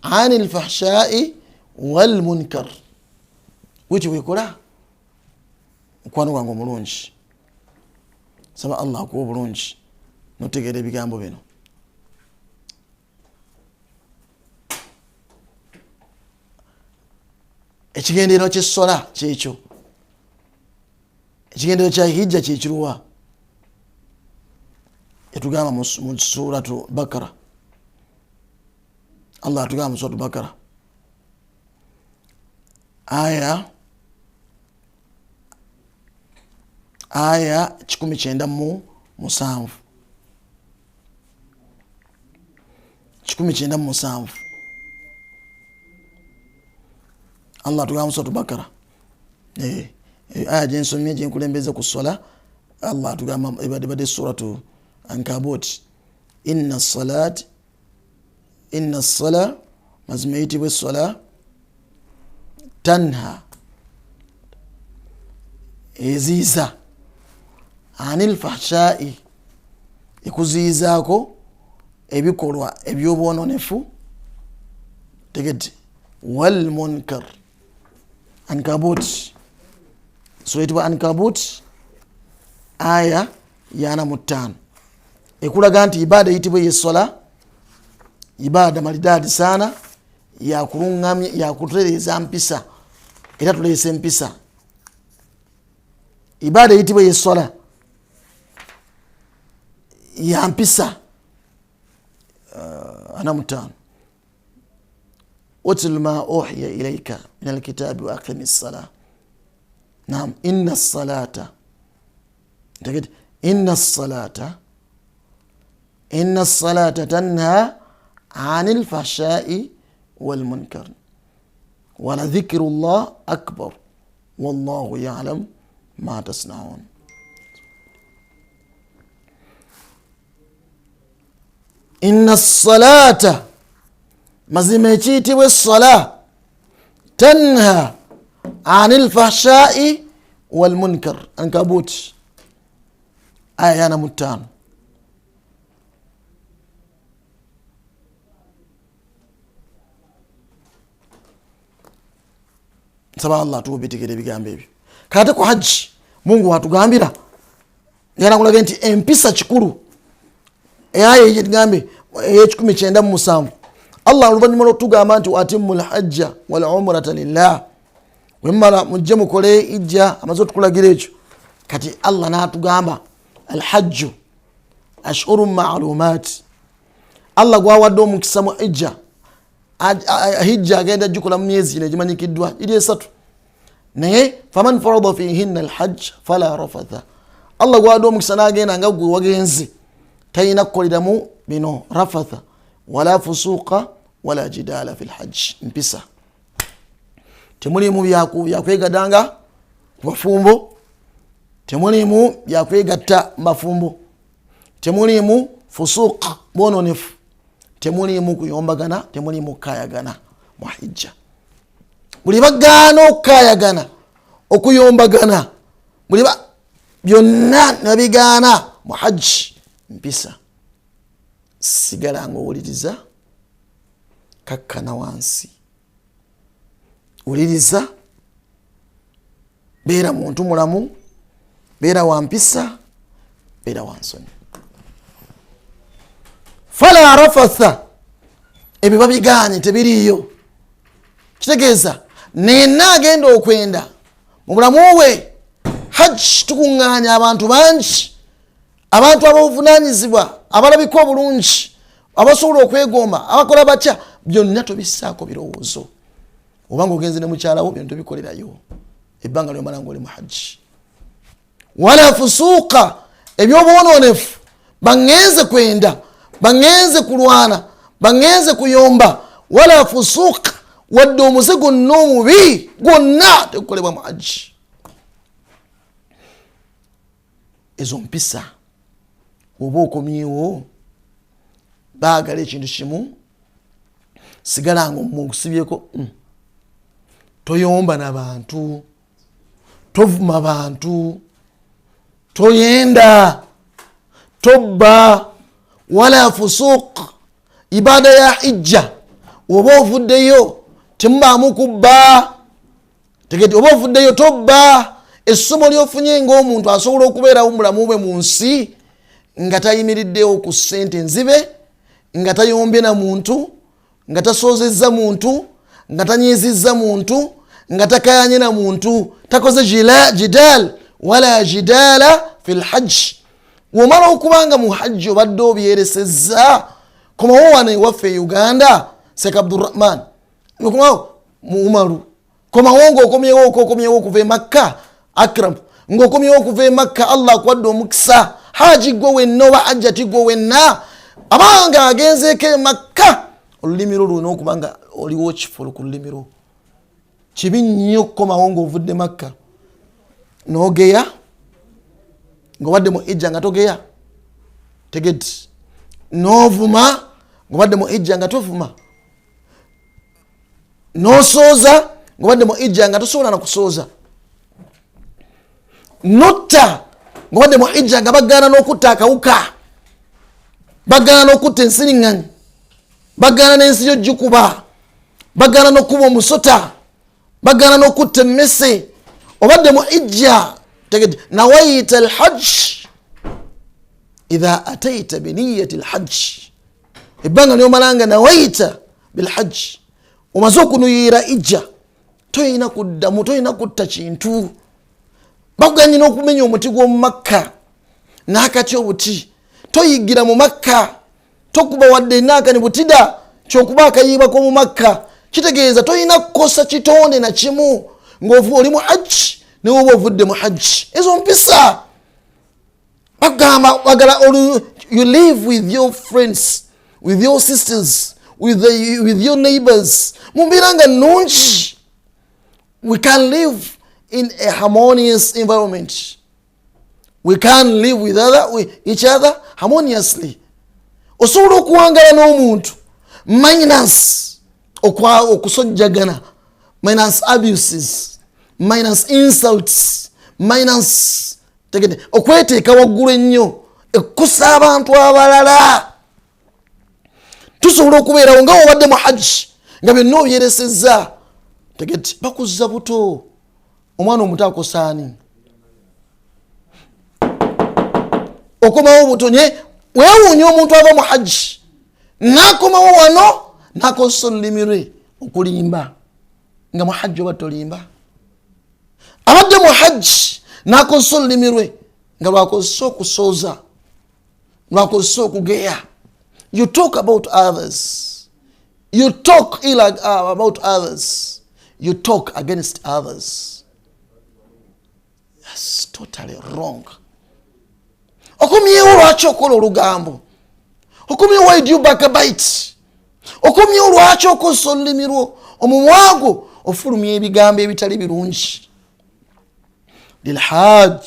anil fahshai wal munkar. Wiki wekola mukwano gwange omulungi, saba Allah akuwa obulungi notegeera ebigambo bino. Ekigendero ky'essola kyekyo, ekigendero kya hijja kyekiruwa? Yatugamba mu suratu Bakara, Allah atugamba mu suratu Bakara aya 197, 197. Allah atugamba mu suratu Bakara, aya gyensomye gyenkulembeza ku ssola. Allah atugamba ebadde suratu Ankabut, inna ssola mazima eyitibwa essola tanha, eziiza, anil fahshai, ekuziizaako ebikolwa ebyobwononefu, tegedde, wal munkar. Ankabut, so eyitibwa Ankabut aya 45, ekulaga nti ibada eyitibwa yessola ibada maridadi sana, yakulungamya, yakutereeza mpisa, era tuleese empisa. Ibada eyitibwa yessola ya mpisa. 45, utlu ma uhiya ilayka min alkitabi wa aqimi ssalah. Naam, inna salata, inna salata tanha anil fahshai wal munkar wa la dhikrullah akbar wallahu ya'lam ma tasna'un. Inna salata mazima ekiyitibwa essola tanha anil fahshai wal munkar. Ankabut aya 45. Nsaba Allah tubitegere ebigambo ebyo. Kate ku hajji Mungu watugambira ngana kulaga nti empisa kikulu aya yegambe ey'97 Allah oluvannyuma lw'okutugamba nti atimmul hajja wal umrata lillah wemmala mujje mukole ijja amaze otukulagira ekyo kati Allah n'atugamba alhajju ashhurun ma'lumat Allah gwawadde omukisa mu ijja hijja agenda jukula mu myezi ine gimanyikiddwa iri 3 naye faman farada fihinna alhajj fala rafatha Allah gwawadde omukisa n'agenda nga gwe wagenze tayina kukoleramu bino rafatha wala fusuqa wala jidala fil hajj mpisa temulimu byakwegadanga bafumbo temulimu byakwegatta mafumbo temulimu fusuq bononefu temulimu kuyombagana temulimu kayagana mu hijja buli bagana okayagana okuyombagana buli byonna nabigana mu hajj mpisa sigala ng'owuliriza kakkana wansi uliriza beera muntu mulamu beera wampisa beera wansonyi fala rafatha ebyo babiganye tebiriyo kitegeeza nena agenda okwenda mu bulamu bwe hajj tukuŋŋaanya abantu bangi abantu abavunanyizibwa abalabika obulungi abasobola okwegomba abakola batya byonna tobissaako birowoozo obanga ogenze ne mukyalawo byonna tobikolerayo ebbanga lyomala ngaoli mu hajji wala fusuuqa ebyobwononefu baŋŋenze kwenda baŋŋenze kulwana baŋŋenze kuyomba wala fusuuqa wadde omuze gonna omubi gwonna tekukolebwa mu hajji ezo mpisa oba okomyewo baagala ekintu kimu sigala nga omusibyeko toyomba n'abantu tovuma bantu toyenda tobba wala fusuq ibada ya hijja oba ovuddeyo temubaamu kubba tegeti oba ovuddeyo tobba essomo lyofunye ng'omuntu asobola okubeerawo mulamu bwe mu nsi nga tayimiriddewo ku ssente nzibe nga tayombye na muntu nga tasoozezza muntu nga tanyiizizza muntu nga takayanye na muntu takoze jidal wala jidala fil hajj womala okubanga mu hajji obadde obyeresezza komawo wano ewaffe e Uganda Sheikh Abdurrahman komawo mu Umaru komawo ng'okomyewo okuva e Makka Akram ng'okomyewo okuva e Makka Allah akwadde omukisa haji gwe wenna oba hajjati gwe wenna abanga agenzeeko e Makka olulimiro lwona okubanga oliwo kifolo ku lulimiro kibi nnyo okukomawo ng'ovudde Makka n'ogeya ng'obadde mu hijja nga togeya tegeti n'ovuma ng'obadde mu hijja nga tovuma n'osooza ng'obadde mu hijja nga tosobola na kusooza notta ng'obadde mu hijja nga bagana n'okutta akawuka bagana n'okutta ensiriŋŋanyi bagana n'ensi y'ojjukuba bagana n'okkuba omusota bagana n'okutta emmese obadde mu hijja tegedi nawaita alhajj idha ataita biniyati alhajj ebbanga lyomalanga nawaita bilhajj omaze okunuyira hijja toyina kuddamu toyina kutta kintu bakuganye n'okumenya omuti gw'omu Makka n'akati obuti toyigira mu Makka tokuba wadde naakani butida kyokuba akayiibwa k'omu Makka kitegeeza toyina kukosa kitonde na kimu ng'ovuba oli mu hajji newe oba ovudde mu hajji ezo mpisa bagamba bagala you live with your friends with your sisters with your neighbors mumbiranga nungi we can live in a harmonious environment we can live with each other harmoniously osobola okuwangala n'omuntu minus okusojjagana minus abuses minus insults minus tegede okweteeka waggulu ennyo ekkusa abantu abalala tusobola okubeerawo nga obadde mu hajji nga byonna obyeresezza tegede bakuzza buto omwana omuto akosaani okomawo butonye weewuunya omuntu ava mu hajji n'akomawo wano n'akosa olulimi lwe okulimba nga mu hajji oba tolimba bw'adde mu hajji n'akozesa olulimi lwe nga lwakozesa okusooza, lwakozesa okugeya. You talk about others, you talk ill about others, you talk against others. That's totally wrong. Okumyewo lwaki okola olugambo? Okumyewo why do you backbite? Okumyewo lwaki okozesa olulimi lwo? Omumwa gwo ofulumya ebigambo ebitali birungi. Lilhajj,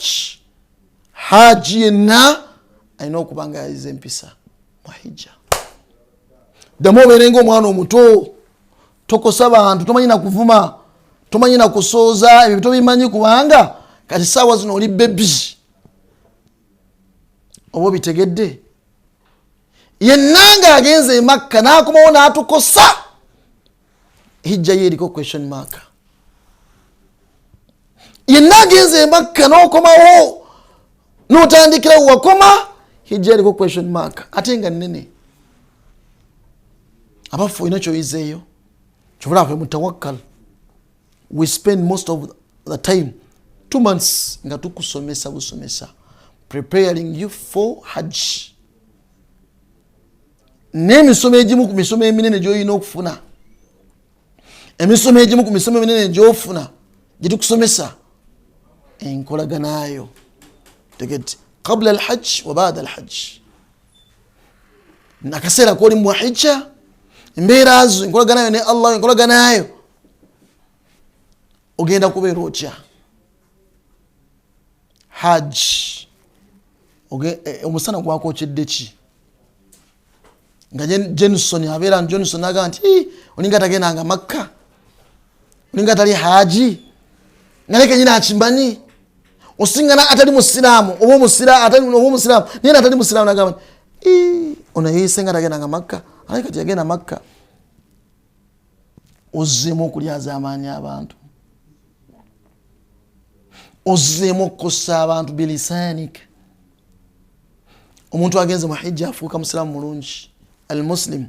haji yenna alina okuba nga yayize empisa mu hijja. Ddamu obeerenga omwana omuto, tokosa bantu, tomanyi na kuvuma, tomanyi na kusooza, ebyo tobimanyi kubanga kati saawa zino oli bebi. Oba bitegedde? Yenna nga agenze e Makka n'akomawo n'atukosa, hijja ye eriko question mark. Yenna agenze e Makka n'okomawo n'otandikira wakoma, hijja eriko question mark. Ate nga nnene. Abafu olina kyoyizeeyo. Kyobula ffe mutawakkal. We spend most of the time 2 months nga tukusomesa busomesa, preparing you for hajj. N'emisomo egimu ku misomo eminene gy'olina okufuna, emisomo egimu ku misomo eminene gy'ofuna gye tukusomesa, enkolaganayo tegedde qabla alhajj wa baada alhajj. Nakaseera k'oli mu hijja, embeera zo, enkolaganayo ne Allah, enkolaganayo ogenda kubeera otya. Hajj omusana gwakokyedde ki? Nga Jenson abeera Johnson agamba nti olinga tagendanga Makka, olinga tali haji, nga leke nyina akimbanyi. Osingana atali musiraamu oba omusiraamu naye atali musiraamu nagamba ono yeesenga tagendanga Makka, aye kati yagenda Makka. Ozzeemu okulyaza amaanyi abantu, ozzeemu okukosa abantu bilisanik. Omuntu agenze mu hijja afuuka musiraamu mulungi. Almuslim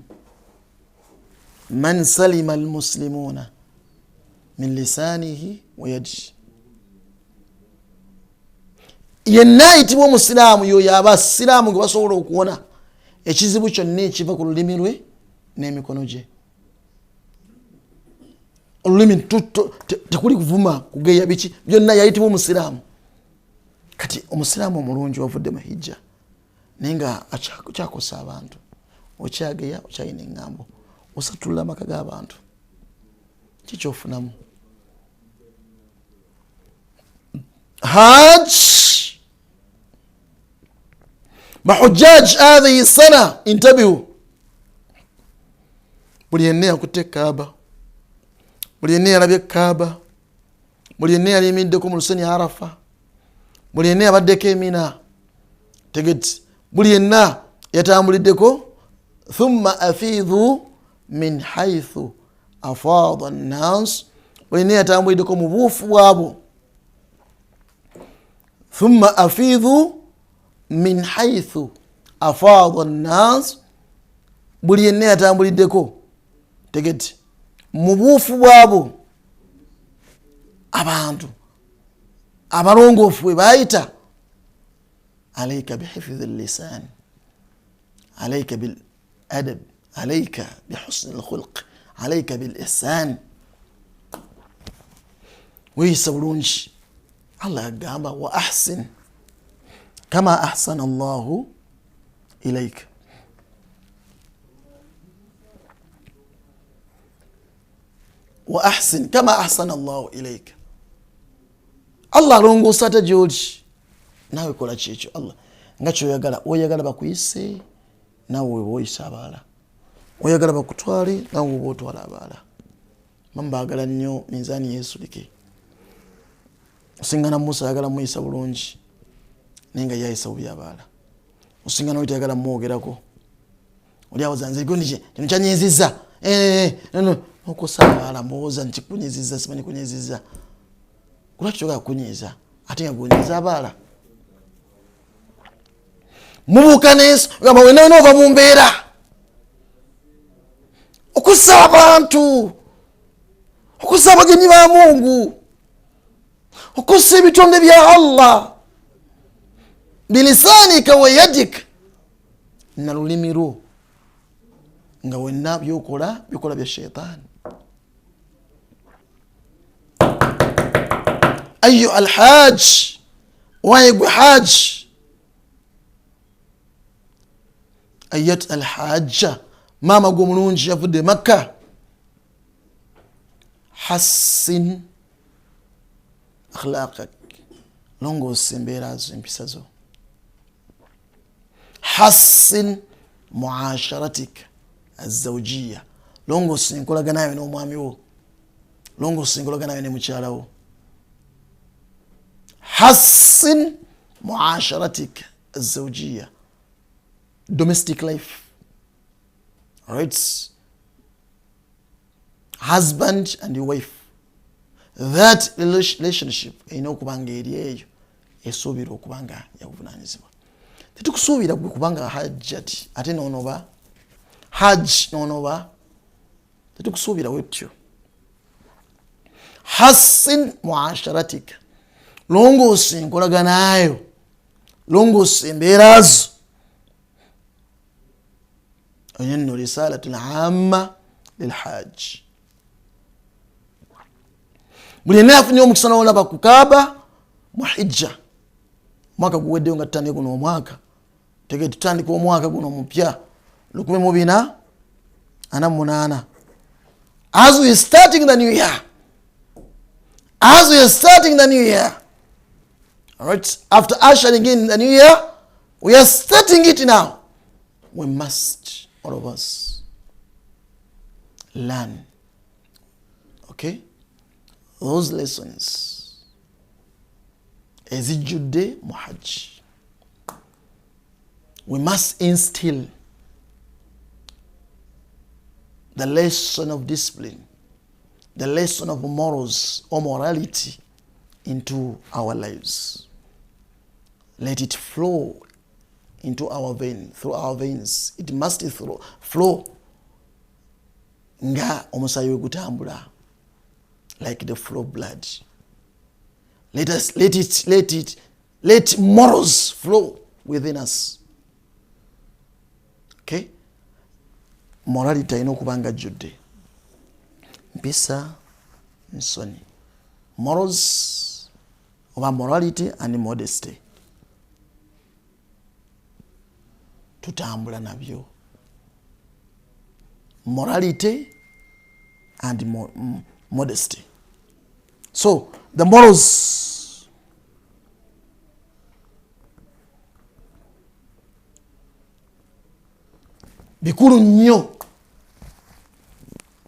man salima almuslimuna min lisanihi wa yadihi. Yenna ayitibwa omusiraamu yoyo abasiraamu ge basobola okuwona ekizibu kyonna ekiva ku lulimi lwe n'emikono gye. Olulimi tekuli kuvuma, kugeya, biki byonna yayitibwa omusiraamu. Kati omusiraamu omulungi wavudde mu hijja naye nga akyakosa abantu, okyageya, okyayina eŋŋambo, osatulula amaka g'abantu, kikyofunamu. Hajj mahujjaj hadhihi sana intabihu. Buli yenna yakutte Kaaba, buli yenna yalabye Kaaba, buli yenna yalimiddeko mu lusenyi Arafa, buli yenna yabaddeko Mina, tegedde buli yenna yatambuliddeko. Thumma afidhu min haythu afada an-nas, buli yenna yatambuliddeko mu buufu bwabo. Thumma afidhu min haythu afada an-nas, buli yenna yatambuliddeko tegedde mu buufu bwabo abantu abalongoofu bwe bayita. Alayka bihifdhi al-lisan, alayka bil adab, alayka bihusni al-khulq, alayka bil ihsan. Weyisa bulungi. Allah agamba wa ahsin kama ahsana Allahu ilayka. Wa ahsin kama ahsana Allahu ilayka. Allah alongoosa ate gy'oli, naawe kola kyekyo Allah nga kyoyagala. Oyagala bakuyise, naawe weeba oyisa abalala. Oyagala bakutwale, naawe weeba otwala abalala. Mama baagala nnyo minzaani yeesulike. Osingana Musa ayagala muyisa bulungi naye nga yayisa bubi abalala. Osingana oyita ayagala mwogerako, oli awo zanze kino kyanyiizizza, okosa abalala mbowooza nti kunyiizizza, simanyi kunyiizizza. Lwaki toyagala kunyiiza ate nga gonyiiza abalala? Mubuuka n'ensi gamba wenna ova mu mbeera okussa abantu, okussa abagenyi ba Mungu, okussa ebitonde bya Allah bilisanika wa yadik, na lulimi lwo nga wenna byokola bikola bya shaytan. ayu alhaj waigwe haj, ayat alhaja mama gwo mulungi yavudde Makka, hassin akhlaqak, longoosa embeera zo, empisa zo. Hassin muasharatik azawjiya, longoosa enkolagana yo n'omwami wo, longoosa enkolagana yo ne mukyala wo. Hassin muasharatik azawjiya, domestic life. Alright, husband and your wife, that relationship erina okubanga eri eyo esuubira okubanga yakuvunanyizibwa. Tetukusuubira gwe kubanga hajjati ate noonoba hajj noonoba, tetukusuubira wetyo. Hassin muasharatik, longoosa enkolaganayo, longoosa embeera zo. onyenno risalatul amma lilhajj. Buli yenna afunye omukisa n'olaba ku Kaaba mu hijja, mwaka guweddeyo nga tutandika guno omwaka, tegee tutandika omwaka guno mupya 1448. As we are starting the new year, as we are starting the new year, all right, after ushering in the new year, we are starting it now. We must, all of us, learn, okay, those lessons ezijjudde mu hajj. We must instill the lesson of discipline, the lesson of morals or morality into our lives. Let it flow into our vein, through our veins. It must flow nga omusaayi we gutambula, like the flow of blood. Let morals flow within us. Okay? Morality ayina okuba nga ajjudde mpisa, nsoni. Morals oba morality and modesty, tutambula nabyo. Morality and modesty. So the morals, bikulu nnyo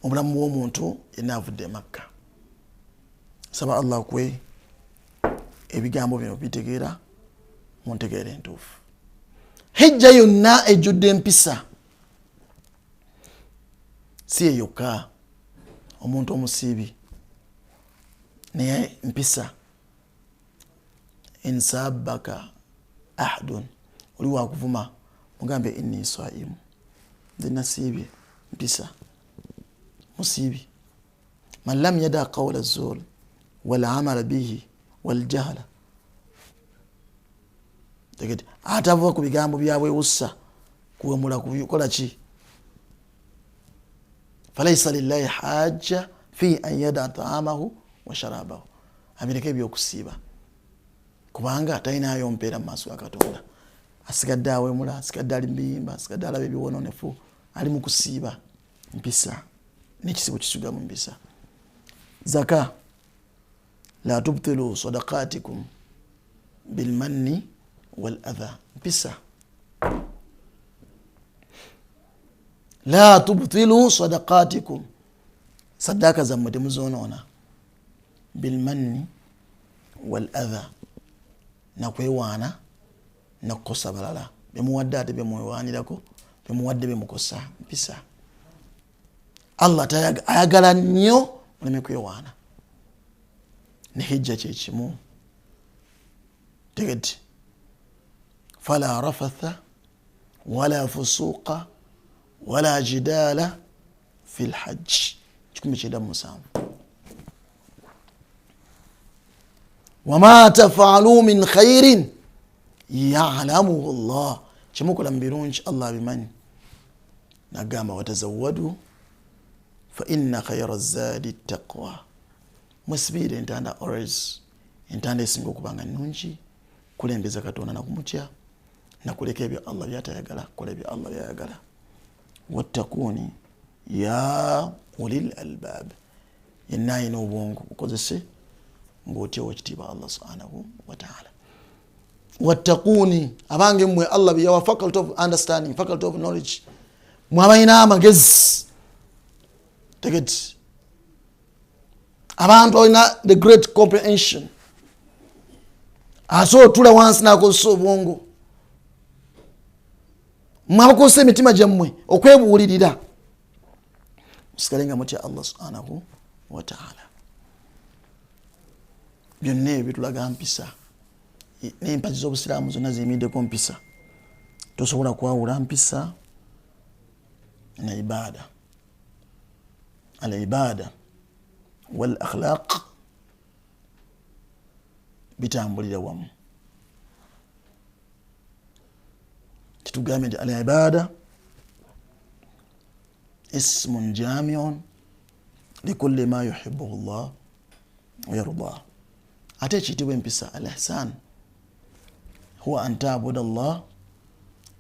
obulamu bw'omuntu yenna avudde Makka. Saba Allah kwe ebigambo bino bitegeera mu ntegeera entuufu. Hijja yonna ejjudde empisa, si eyokka omuntu omusiibi naye mpisa. Insabaka ahadun, oli wakuvuma mugambe inni saimu, nze nasiibye, mpisa. Musiibi man lam yada qawla zur wal amala bihi wal jahla, tegete atava ku bigambo byabwewussa kuwemula kukola ki. Falaysa lillahi hajja fi an yada taamahu wa sharabahu, abireke ebyokusiiba kubanga talinayo mpeera mu maaso ga Katonda. Asigadde awemula, asigadde ali mbiyimba, asigadde alaba ebiwononefu, ali mu kusiiba. Mpisa n'ekisibo kisuga mu mpisa. Zaka, la tubtilu sadaqatikum bilmanni wal adha, mpisa. La tubtilu sadaqatikum, sadaka zammwe temuzonoona, bilmanni wal adha, nakwewaana nakukosa balala, bemuwadde ate bemwewaanirako, bemuwadde bemukosa, mpisa. Allah ayagala nnyo muleme kwewaana. Ne hijja kyekimu, tegedde fala rafatha wala fusuqa wala jidala fi lhajj, 17. wama tafaalu min khairin ya'lamuhu Allah, kyemukola mu birungi Allah abimanyi. Nagamba watazawwadu fa inna khayra zadi taqwa, mwesibire entanda always, entanda esinga okubanga nnungi kulembeza Katonda nakumutya nakuleka ebyo Allah byatayagala, kola ebyo Allah byayagala. Wattakuni ya ulil albab, yenna ayina obwongo bukozese ng'otyawo ekitiibwa Allah subhanahu wa ta'ala. Wattakuni, abange mmwe Allah byawa faculty of understanding, faculty of knowledge, mwabayina amagezi, tegeti abantu balina the great comprehension, aso tula wansi nakozesa obwongo, mwabakozesa emitima gyammwe okwebuulirira, musikalenga mutya Allah subhanahu wa ta'ala. Byonna ebyo bitulaga mpisa, n'empagi z'obusiraamu zonna ziyimiddeko mpisa. Tosobola kwawula mpisa na ibada. Al ibada wal akhlaq bitambulira wamu. Kitugambye nti al ibada ismun jamiun likulli ma yuhibbuhu Allah wa yardah. Ate ekiyitibwa empisa al ihsan huwa an ta'buda Allah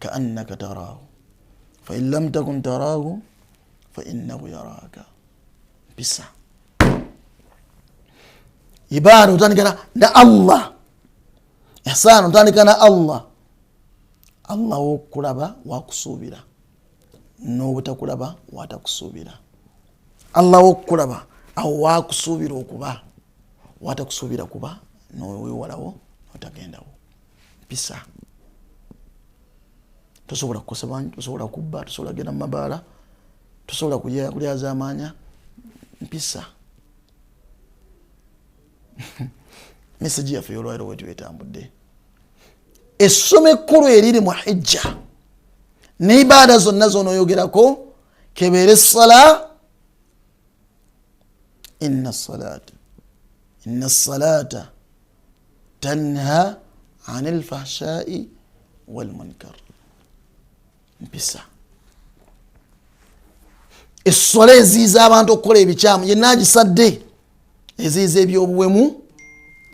ka'annaka tarahu fa in lam takun tarahu fa innahu yaraka. Mpisa ibada utandikana na Allah, ihsan utandikana na Allah. Allah wokulaba wakusuubira, n'obutakulaba watakusuubira. Allah wokulaba awo wakusuubira okuba, watakusuubira kuba n'owewalawo otagendawo. Mpisa. Tosobola kukosa bantu, tosobola kubba, tosobola genda mu mabaala, tosobola kulyaza amaanya. Mpisa. Message yaffe y'olwairo bwe twetambudde. Essomo ekkulu eriri mu hijja n'ibada zonna z'onooyogerako kebeere essala. Inna salata tanha anil fahshai wal munkar. Mpisa. Essola eziiza abantu okukola ebikyamu, yenna agisadde, eziiza ebyobuwemu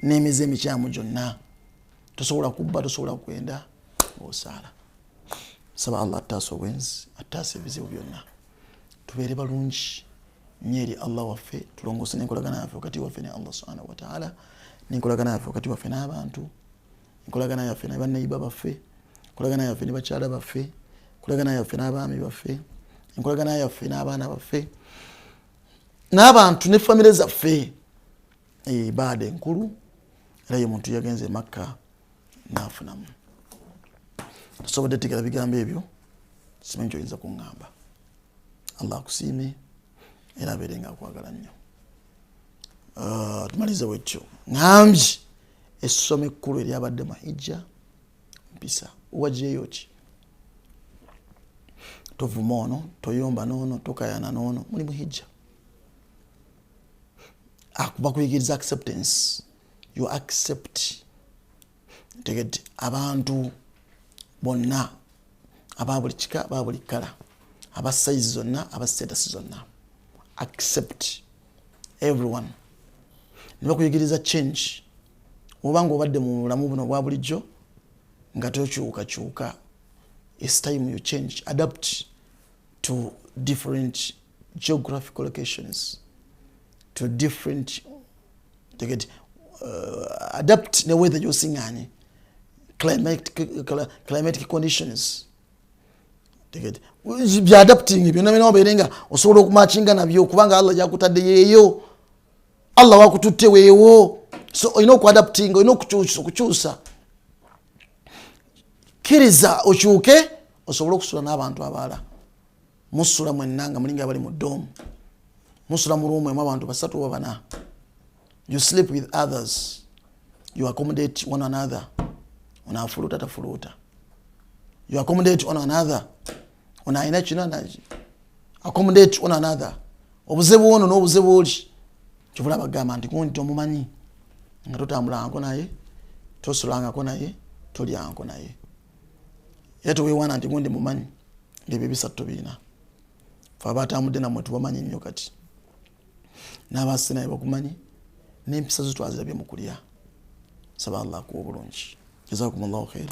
n'emize emikyamu gyonna. Tosobola kubba, tosobola kwenda ng'osaala. Saba Allah attaasa obwenzi, attaasa ebizibu byonna, tubeere balungi nnyo eri Allah waffe, tulongoose n'enkolagana yaffe wakati waffe ne Allah subhanahu wa ta'ala, n'enkolagana yaffe wakati waffe n'abantu, enkolagana yaffe ne bannayiba baffe, enkolagana yaffe ne bakyala baffe, enkolagana yaffe n'abaami baffe, enkolagana yaffe n'abaana baffe, n'abantu ne famire zaffe. Ibada enkulu era ye muntu yagenze Makka n'afunamu. Tosobodde tegera bigambo ebyo, simanyi kyoyinza kuŋŋamba. Allah akusiime era abeere nga akwagala nnyo. Tumalize bwetyo. Ŋambye essomo ekkulu eryabadde mu hijja mpisa. Waggyeyo ki? Tovuma ono, toyomba n'ono, tokayana n'ono, muli mu hijja. Bakuyigiriza acceptance. You accept. Tegedde abantu bonna aba buli kika, aba buli kala, aba size zonna, aba status zonna. Accept everyone. Ne bakuyigiriza change. Obanga obadde mu bulamu buno bwa bulijjo nga tokyukakyuka, it's time you change, adapt to different geographical locations, to different adapt ne weather gy'osiŋŋaanye, climatic conditions. Bya adapting byonna byonna obeere nga osobola okumakinga nabyo kubanga Allah gyakutadde yeeyo, Allah wakututte weewo. So olina okuadapting, olina okukyusa. Kkiriza okyuke osobole okusula n'abantu abalala. Musula mwenna nga mulinga abali mu ddoomu, musula mu ruumu emu abantu basatu oba bana. You sleep with others, you accommodate one another. Ono afuluuta tafuluuta, you accommodate one another. Ono alina kino naki, accommodate one another. Obuzibu ono n'obuzibu oli kyobula bagamba nti gundi tomumanyi, nga totambulangako naye, tosulangako naye, tolyangako naye. Era teweewaana nti gundi mumanyi ng'ebyo bisatu tobiina. Fe abatambudde nammwe tubamanyi nnyo kati. N'abasse naye bakumanyi, n'empisa zo twazirabye mu kulya. Saba Allah akuwa obulungi. Jazakumullahu khair.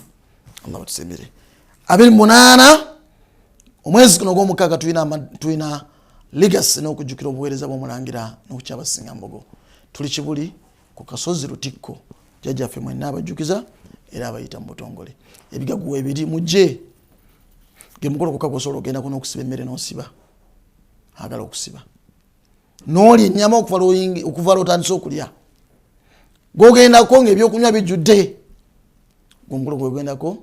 Allah batusembere. 28 omwezi guno gw'omukaaga tulina legacy n'okujjukira obuweereza bw'omulangira n'okukyabasinga mbogo. Tuli Kibuli ku kasozi Lutikko. Jjajjaffe mwenna abajjukiza era abayita mu butongole. Ebigaguwa ebiri mujje. Ge mukolo kokka gw'osobola ogendako n'okusiba emmere n'osiba. Agala okusiba. N'olya ennyama okuva lw'otandise okulya. Gw'ogendako ng'ebyokunywa bijjudde. Gw'omukolo gw'ogendako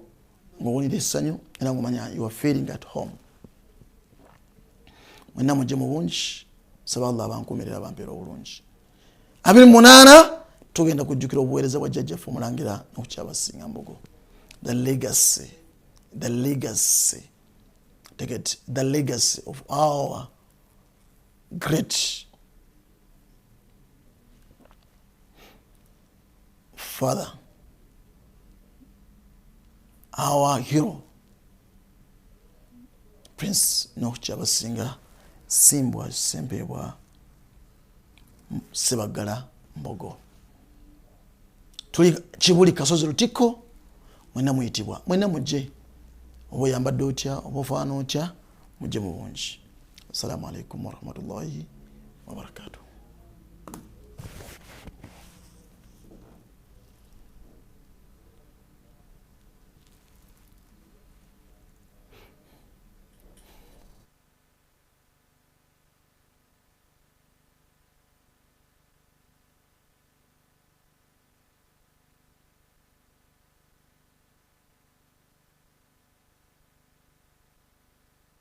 ng'owulira essanyu era ng'omanya you are feeling at home. Mwenna mujje mu bungi. Saba Allah abankuumirira bampeera obulungi. 28 tugenda kujjukira obuweereza bwa jjajjaffe omulangira n'okukyabasinga mbogo. The legacy of our great father, our hero, Prince Nokukyabasinga Simbwa Sempebwa Sebagala Mbogo. Tuli Kibuli kasozi Lutikko, mwenna muyitibwa, mwenna mujje. Oba oyambadde otya, oba ofaana otya, mujje mu bungi. Assalamu alaikum warahmatullahi wabarakatuh.